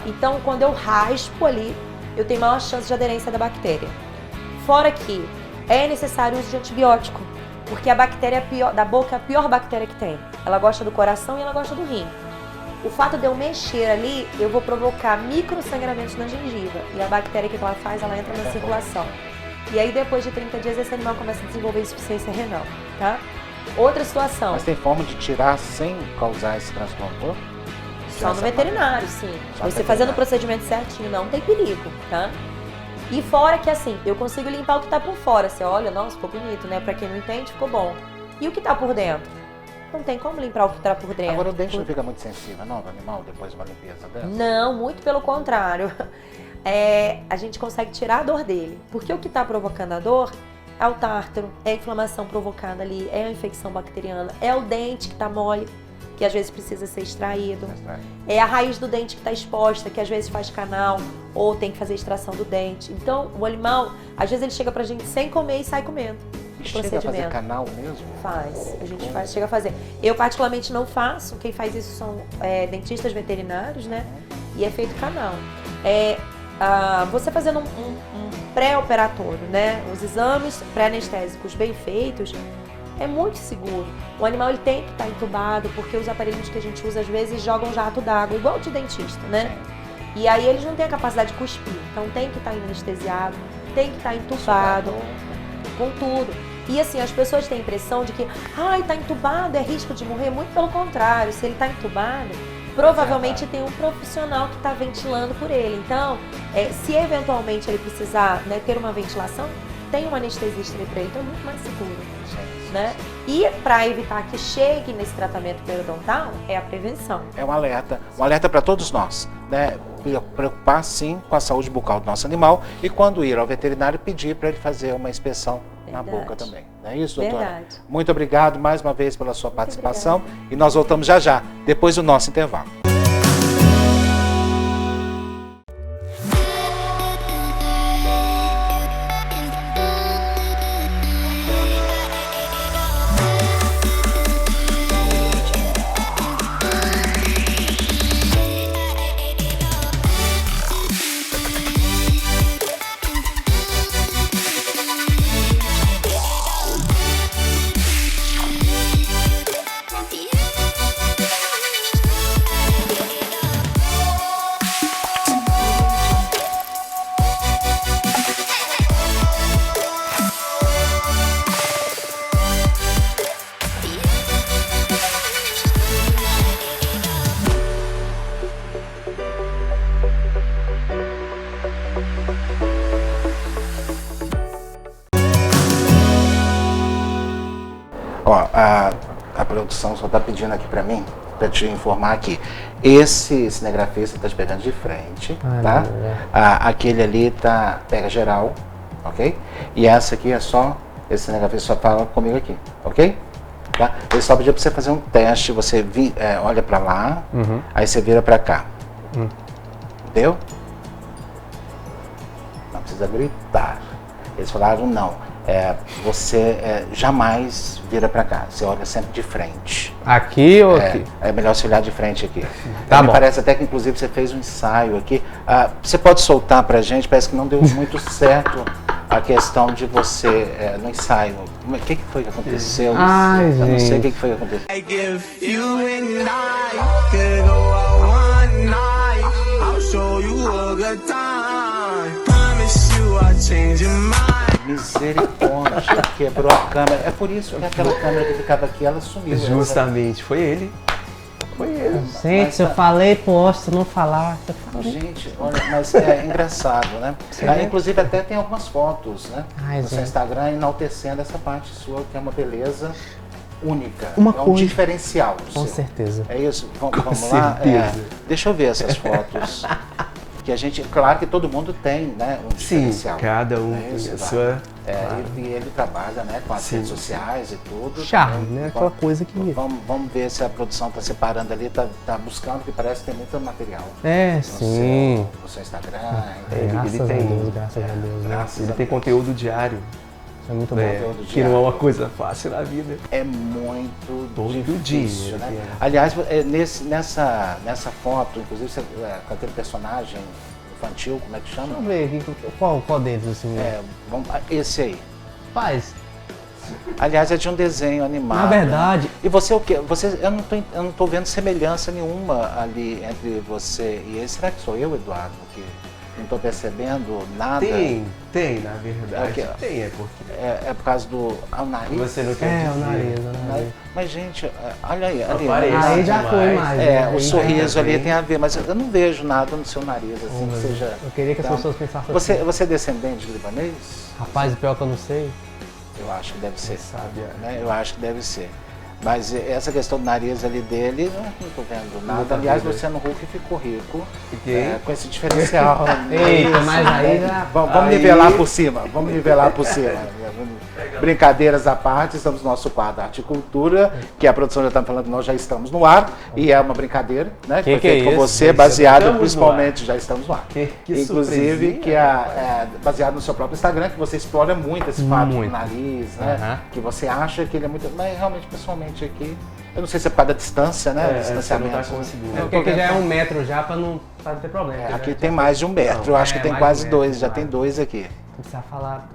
Então quando eu raspo ali, eu tenho maior chance de aderência da bactéria. Fora que é necessário o uso de antibiótico, porque a bactéria da boca é a pior bactéria que tem. Ela gosta do coração e ela gosta do rim. O fato de eu mexer ali, eu vou provocar microsangramentos na gengiva. E a bactéria que ela faz, ela entra na circulação. E aí depois de 30 dias esse animal começa a desenvolver insuficiência renal, tá? Outra situação. Mas tem forma de tirar sem causar esse transtorno? Só no veterinário, sim. Você fazendo o procedimento certinho, não tem perigo, tá? E fora que assim, eu consigo limpar o que tá por fora. Você olha, nossa, ficou bonito, né? Pra quem não entende, ficou bom. E o que tá por dentro? Não tem como limpar o que tá por dentro. Agora o dente não fica muito sensível, não, do animal, depois de uma limpeza dessa? Não, muito pelo contrário. A gente consegue tirar a dor dele. Porque o que tá provocando a dor é o tártaro, é a inflamação provocada ali, é a infecção bacteriana, é o dente que tá mole, que às vezes precisa ser extraído. É a raiz do dente que está exposta, que às vezes faz canal ou tem que fazer extração do dente. Então, o animal, às vezes ele chega pra gente sem comer e sai comendo. E chega a fazer canal mesmo? Faz, a gente chega a fazer. Eu particularmente não faço, quem faz isso são dentistas veterinários, né? E é feito canal. Você fazendo um pré-operatório, né? Os exames pré-anestésicos bem feitos, é muito seguro. O animal ele tem que estar entubado, porque os aparelhos que a gente usa às vezes jogam jato d'água, igual de dentista, né? E aí eles não têm a capacidade de cuspir. Então tem que estar anestesiado, tem que estar entubado, com tudo. E assim, as pessoas têm a impressão de que, tá entubado, é risco de morrer. Muito pelo contrário, se ele está entubado, provavelmente tem um profissional que está ventilando por ele. Então, se eventualmente ele precisar, né, ter uma ventilação, tem um anestesista ali para ele, então é muito mais seguro. Né? E para evitar que chegue nesse tratamento periodontal, é a prevenção. É um alerta para todos nós, né? Preocupar sim com a saúde bucal do nosso animal e quando ir ao veterinário pedir para ele fazer uma inspeção na boca também. Não é isso, doutora? Verdade. Muito obrigado mais uma vez pela sua participação e nós voltamos já, depois do nosso intervalo. A produção só está pedindo aqui para mim, para te informar aqui. Esse cinegrafista está te pegando de frente, tá? Aquele ali pega geral, ok? E essa aqui é só, esse cinegrafista só fala comigo aqui, ok? Tá? Ele só pediu para você fazer um teste, você olha para lá, aí você vira para cá. Entendeu? Não precisa gritar. Eles falaram não. Você jamais vira para cá. Você olha sempre de frente. Aqui ou aqui? É melhor você olhar de frente aqui. Tá Me bom. parece até que inclusive você fez um ensaio aqui. Você pode soltar pra gente? Parece que não deu muito certo a questão de você no ensaio. O que foi que aconteceu? Ai, Eu não sei o gente. que foi que aconteceu. Like if you and I could go out one night, I'll show you a good time. Promise you I'll change your mind. Misericórdia, quebrou a câmera. É por isso que aquela câmera que ficava aqui, ela sumiu. Justamente, foi ele. Foi ele. Gente, se eu falei pro Osto não falar, eu falei. Gente, olha, mas é engraçado, né? Inclusive até tem algumas fotos, né? Ai, no seu gente. Instagram enaltecendo essa parte sua, que é uma beleza única. Uma é um coisa. diferencial. Com seu. certeza. É isso? Vamos lá? certeza. Deixa eu ver essas fotos. Que a gente, claro que todo mundo tem, né? Um Sim, diferencial. cada um Não é tem isso, a Eduardo? sua. E ele trabalha, né, com as Sim. redes sociais e tudo. Charme, né? Aquela coisa que. Vamos ver se a produção está separando ali, tá buscando, que parece que tem muito material. É, sim. No seu Instagram. Graças ele a tem- Deus, graças a Deus. Né? Graças Ele a tem Deus. conteúdo diário, Isso é muito bom. né, Conteúdo que não é diário. uma coisa fácil na vida. É muito Todo difícil, dia, né? né? Aliás, nessa foto, inclusive, você, com aquele personagem infantil, como é que chama? Deixa eu ver aqui qual deles, assim. Esse aí. Paz, Aliás, é de um desenho animado. na verdade, E você o quê? Eu não tô vendo semelhança nenhuma ali entre você e ele. Será que sou eu, Eduardo, que não tô percebendo nada? Tem, na verdade. É o quê? Tem, é porque É por causa do nariz? você não quer o dizer. nariz. Mas, gente, olha aí. Ali, Aparece Aí já demais. foi mais. É, né? o Aí sorriso já- ali tem a ver, mas eu não vejo nada no seu nariz, assim, que seja... Eu queria que as Então, pessoas pensassem Você é descendente de libanês? Rapaz, o pior que eu não sei. Eu acho que deve ser. Sabe, Né? Eu acho que deve ser. Mas essa questão do nariz ali dele, eu não tô vendo nada. tá Aliás, vendo. Luciano Huck ficou rico Fiquei. com esse diferencial. Eita, mas aí já. Vamos Aí- nivelar por cima, vamos nivelar por cima. Brincadeiras à parte, estamos no nosso quadro Arte e Cultura, que a produção já está falando que nós já estamos no ar, e é uma brincadeira, né? Que foi que é feito por isso? você, baseado Estamos no principalmente, já estamos no ar. Que Inclusive, surpresinha. que é baseado no seu próprio Instagram, que você explora muito esse fato do Muito. nariz, né? Aham. Que você acha que ele é muito. Mas realmente, pessoalmente aqui, eu não sei se é por causa da distância, né? Você não Distanciamento. tá conseguindo. É porque aqui já é 1 metro já pra não ter problema. Aqui tem mais de 1 metro, eu acho que tem mais quase de 1 metro, 2, já vai. tem 2 aqui. Não precisa falar.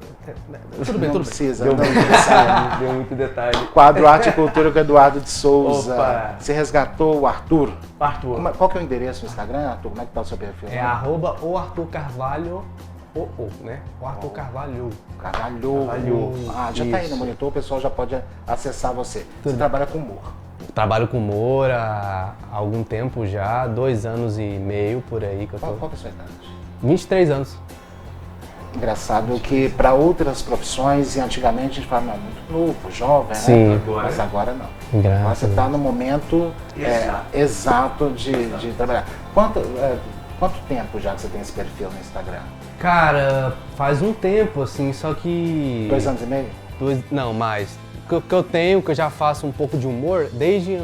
Não Tudo bem, tudo bem. precisa. Deu não muito precisa. detalhe, deu muito detalhe. Quadro Arte e Cultura com Eduardo de Souza. Opa. Você resgatou o Arthur. Arthur. Qual que é o endereço no Instagram, Arthur? Como é que tá o seu perfil? É arroba o Arthur Carvalho, né? O Arthur Carvalho. Carvalho. Carvalho. Já tá aí no Isso. monitor, o pessoal já pode acessar você. Você trabalha com humor. Trabalho com humor há algum tempo já, 2 anos e meio por aí que eu tô. Qual que é a sua idade? 23 anos. Engraçado que para outras profissões, e antigamente a gente falava, não, muito novo, jovem, Sim. né? Mas agora não. Graças Agora você a está no momento exato de trabalhar. Quanto tempo já que você tem esse perfil no Instagram? Cara, faz um tempo, assim, só que... 2 anos e meio? Não, mais. Que eu já faço um pouco de humor desde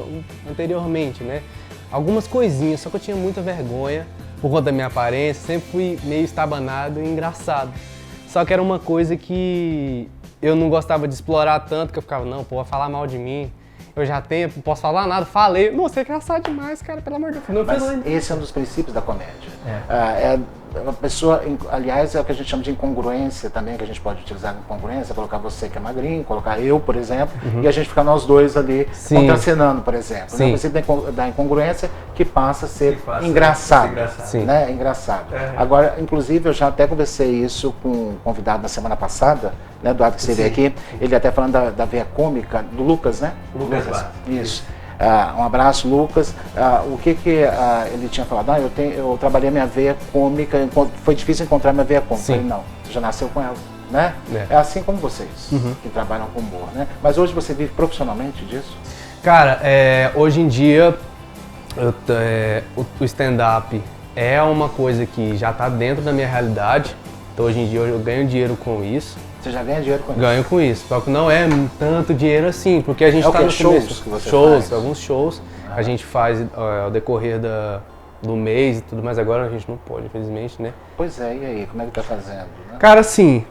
anteriormente, né? Algumas coisinhas, só que eu tinha muita vergonha por conta da minha aparência, sempre fui meio estabanado e engraçado. Só que era uma coisa que eu não gostava de explorar tanto, que eu ficava, não, pô, vai falar mal de mim, eu já tenho, não posso falar nada, falei, nossa, você é engraçado demais, cara, pelo amor de Deus. Não Mas fez nada. esse é um dos princípios da comédia. Uma pessoa, aliás, é o que a gente chama de incongruência também, que a gente pode utilizar incongruência, colocar você que é magrinho, colocar eu, por exemplo, e a gente ficar nós dois ali Sim. contracenando, por exemplo. Sim. O princípio da incongruência que passa a ser Que passa a engraçado. ser engraçado. Sim. Né? Engraçado. Agora, inclusive, eu já até conversei isso com um convidado na semana passada, né, Eduardo, que esteve aqui, ele até falando da veia cômica, do Lucas, né? Lucas Bastos. Isso. Um abraço, Lucas. O que ele tinha falado? Eu trabalhei a minha veia cômica, foi difícil encontrar minha veia cômica. Sim. Eu falei, não, você já nasceu com ela, né? É. É assim como vocês, que trabalham com humor, né? Mas hoje você vive profissionalmente disso? Cara, hoje em dia o stand-up é uma coisa que já está dentro da minha realidade. Então hoje em dia eu ganho dinheiro com isso. Você já ganha dinheiro com isso? Ganho com isso, só que não é tanto dinheiro assim, porque a gente está no shows começo. Que você shows, faz? alguns shows a gente faz ao decorrer do mês e tudo mais. Agora a gente não pode, infelizmente, né? Pois é, e aí, como é que tá fazendo? Né? Cara, assim,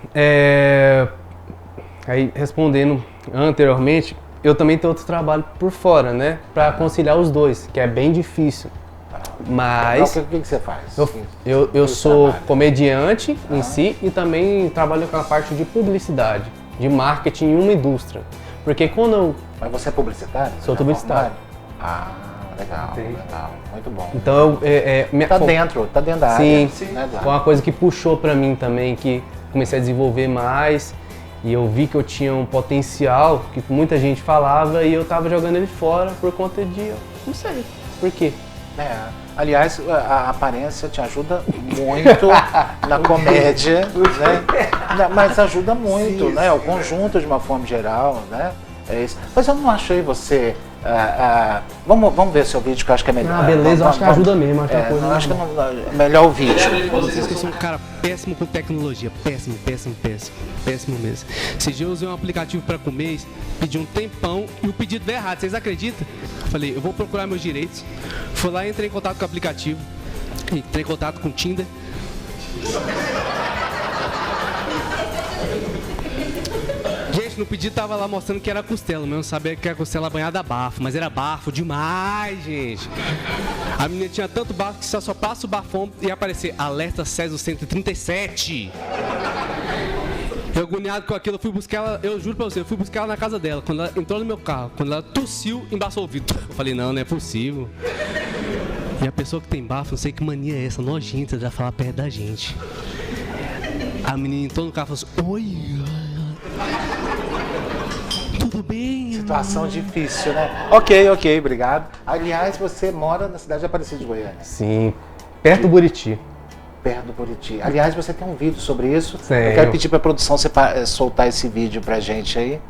aí respondendo anteriormente, eu também tenho outro trabalho por fora, né? Pra conciliar os dois, que é bem difícil. Mas Não, o que você faz? eu sou trabalho? comediante em si e também trabalho com a parte de publicidade, de marketing em uma indústria. Porque quando eu... Mas você é publicitário? Sou Você é publicitário. formado? Legal, legal. Muito bom. Então Tá dentro da área. Sim, Né, foi uma coisa que puxou pra mim também, que comecei a desenvolver mais e eu vi que eu tinha um potencial que muita gente falava e eu tava jogando ele fora por conta de... não sei por quê. Aliás, a aparência te ajuda muito na comédia, né? Mas ajuda muito, Sim, né? O conjunto de uma forma geral, né? É isso. Mas eu não achei você... vamos ver seu vídeo que eu acho que é melhor. Beleza, eu acho que ajuda mesmo. Acho que acho que é melhor o vídeo. Vocês que eu sou um cara péssimo com tecnologia, péssimo mesmo. Esse dia eu usei um aplicativo para comer, pedi um tempão e o pedido veio errado, vocês acreditam? Falei, eu vou procurar meus direitos, fui lá e entrei em contato com o aplicativo, entrei em contato com o Tinder. Gente, no pedido tava lá mostrando que era costela, mas eu não sabia que era costela banhada a bafo, mas era bafo demais, gente. A menina tinha tanto bafo que se assoprasse o bafão ia aparecer alerta Césio 137. Eu agoniado com aquilo, eu fui buscar ela, eu juro pra você, eu fui buscar ela na casa dela, quando ela entrou no meu carro, quando ela tossiu, embaçou o vidro. Eu falei, não é possível. E a pessoa que tem bafo, não sei que mania é essa, nojenta, de falar perto da gente. A menina entrou no carro e falou assim, oi, tudo bem? Situação difícil, né? Ok, obrigado. Aliás, você mora na cidade de Aparecida de Goiânia. Sim, perto do Buriti. Perto do Buriti. Aliás, você tem um vídeo sobre isso. Sério? Eu quero pedir pra produção soltar esse vídeo pra gente aí.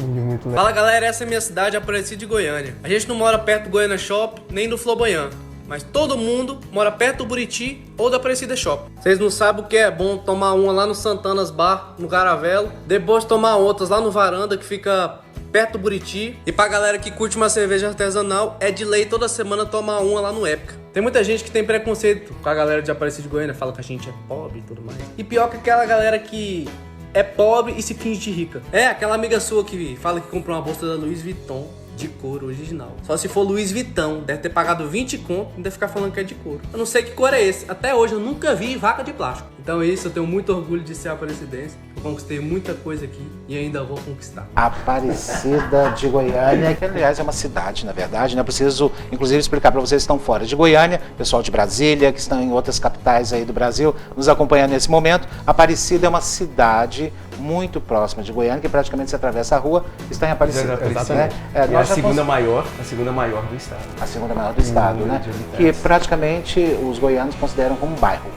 Muito legal. Fala galera, essa é a minha cidade, Aparecida de Goiânia. A gente não mora perto do Goiânia Shop, nem do Floboyan, mas todo mundo mora perto do Buriti ou da Aparecida Shop. Vocês não sabem o que é bom tomar uma lá no Santanas Bar, no Caravelo, depois tomar outras lá no Varanda, que fica perto do Buriti. E pra galera que curte uma cerveja artesanal, é de lei toda semana tomar uma lá no Épica. Tem muita gente que tem preconceito com a galera de Aparecida de Goiânia, fala que a gente é pobre e tudo mais. E pior que aquela galera que é pobre e se finge de rica. É, aquela amiga sua que fala que comprou uma bolsa da Louis Vuitton de couro original. Só se for Louis Vuitton, deve ter pagado 20 conto e ainda ficar falando que é de couro. Eu não sei que cor é esse. Até hoje eu nunca vi vaca de plástico. Então é isso, eu tenho muito orgulho de ser aparecidense. Eu conquistei muita coisa aqui e ainda vou conquistar. Aparecida de Goiânia, que aliás é uma cidade, na verdade, né? Eu preciso, inclusive, explicar para vocês que estão fora de Goiânia, pessoal de Brasília, que estão em outras capitais aí do Brasil, nos acompanhando nesse momento. Aparecida é uma cidade muito próxima de Goiânia, que praticamente você atravessa a rua e está em Aparecida. Exatamente. Né? É a segunda maior do estado. A segunda maior do estado, né? Que praticamente os goianos consideram como um bairro.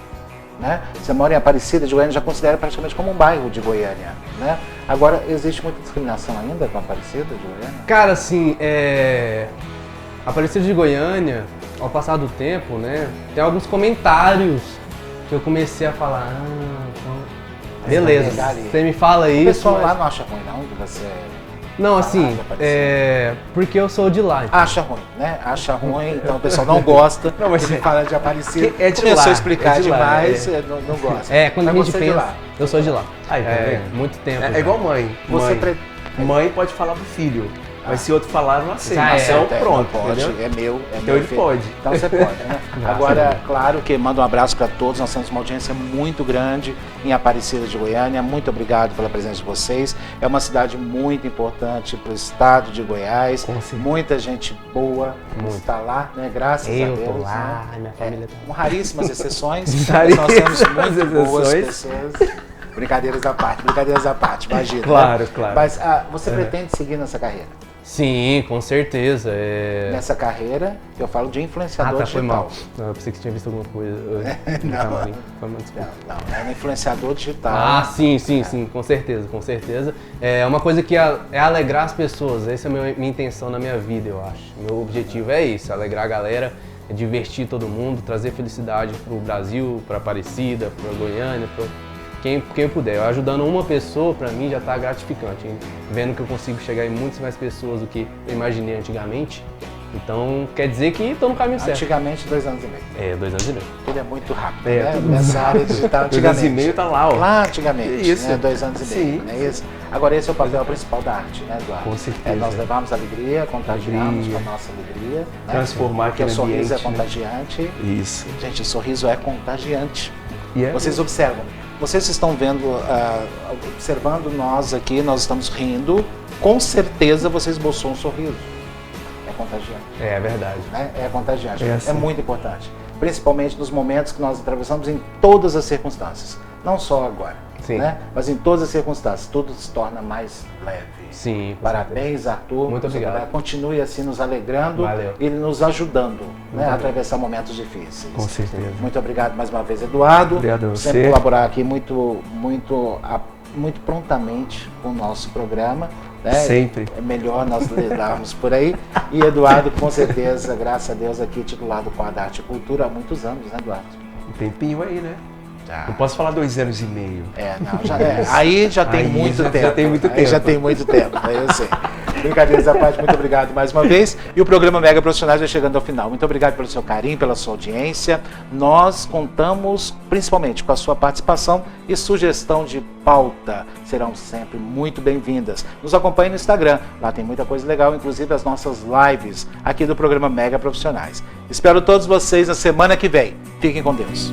Né? Você mora em Aparecida de Goiânia, já considera praticamente como um bairro de Goiânia, né? Agora, existe muita discriminação ainda com Aparecida de Goiânia? Cara, assim, Aparecida de Goiânia, ao passar do tempo, né, tem alguns comentários que eu comecei a falar, beleza, você me fala isso. O pessoal mas... lá não acha ruim não, que você... Não, assim, porque eu sou de lá. Então. Acha ruim, né? Acha ruim, então o pessoal não gosta. Não, mas ele fala de Aparecida. É de começou lá, a explicar de lá, demais, não gosta. Quando a gente você pensa, é de lá. eu sou de lá. Aí, tá vendo? Muito tempo. É igual mãe. Mãe pode falar pro filho. Mas se outro falar, não aceita. Então, pronto. Pode, é meu. Então ele pode. Então você pode, né? Agora, claro que mando um abraço para todos. Nós temos uma audiência muito grande em Aparecida de Goiânia. Muito obrigado pela presença de vocês. É uma cidade muito importante para o estado de Goiás. Muita gente boa está lá, né? Graças a Deus. Eu tô lá, né? minha família tá lá. Com raríssimas exceções. Nós temos muito boas pessoas. Brincadeiras à parte, imagina. Claro. Mas você pretende seguir nessa carreira? Sim, com certeza. Nessa carreira, eu falo de influenciador tá, digital. foi mal. Não, eu pensei que tinha visto alguma coisa. Não, é no influenciador digital. Ah, sim, com certeza, com certeza. É uma coisa que é alegrar as pessoas, essa é a minha intenção na minha vida, eu acho. Meu objetivo é isso, alegrar a galera, divertir todo mundo, trazer felicidade pro Brasil, pra Aparecida, pra Goiânia, pra quem puder. Eu ajudando uma pessoa, pra mim, já tá gratificante, hein? Vendo que eu consigo chegar em muitas mais pessoas do que eu imaginei antigamente. Então, quer dizer que estou no caminho certo. Antigamente, 2 anos e meio. 2 anos e meio. Tudo é muito rápido, né? Nessa área digital, antigamente. 2 anos e meio tá lá, ó. Lá antigamente, isso. Né? 2 anos e meio, Sim. não é isso? Agora, esse é o papel principal da arte, né, Eduardo? Com certeza. Nós levamos alegria, contagiamos com a nossa alegria. Né? Transformar Porque aquele o sorriso ambiente, é contagiante. Né? Isso. Gente, o sorriso é contagiante. E Vocês observam. Vocês estão vendo, observando nós aqui, nós estamos rindo. Com certeza você esboçou um sorriso. É contagiante. É verdade. Né? É contagiante. É assim. É muito importante. Principalmente nos momentos que nós atravessamos em todas as circunstâncias. Não só agora, Sim. né? Mas em todas as circunstâncias. Tudo se torna mais leve. Sim. Parabéns, Arthur. Muito obrigado. Continue assim nos alegrando. Valeu. E nos ajudando, né, a atravessar momentos difíceis. Com certeza. Muito obrigado mais uma vez, Eduardo. Obrigado a você. Sempre colaborar aqui muito prontamente com o nosso programa. Né? Sempre. É melhor nós lidarmos por aí. E Eduardo, com certeza, graças a Deus, aqui titulado com a Arte e Cultura há mumuitos anos, né, Eduardo? Um tempinho aí, né? Já. Não posso falar 2 anos e meio. Aí já tem muito tempo. Já tem muito tempo. Aí já tem muito tempo, eu sei. Brincadeiras à parte, muito obrigado mais uma vez. E o programa Mega Profissionais vai chegando ao final. Muito obrigado pelo seu carinho, pela sua audiência. Nós contamos principalmente com a sua participação e sugestão de pauta. Serão sempre muito bem-vindas. Nos acompanhe no Instagram. Lá tem muita coisa legal, inclusive as nossas lives aqui do programa Mega Profissionais. Espero todos vocês na semana que vem. Fiquem com Deus.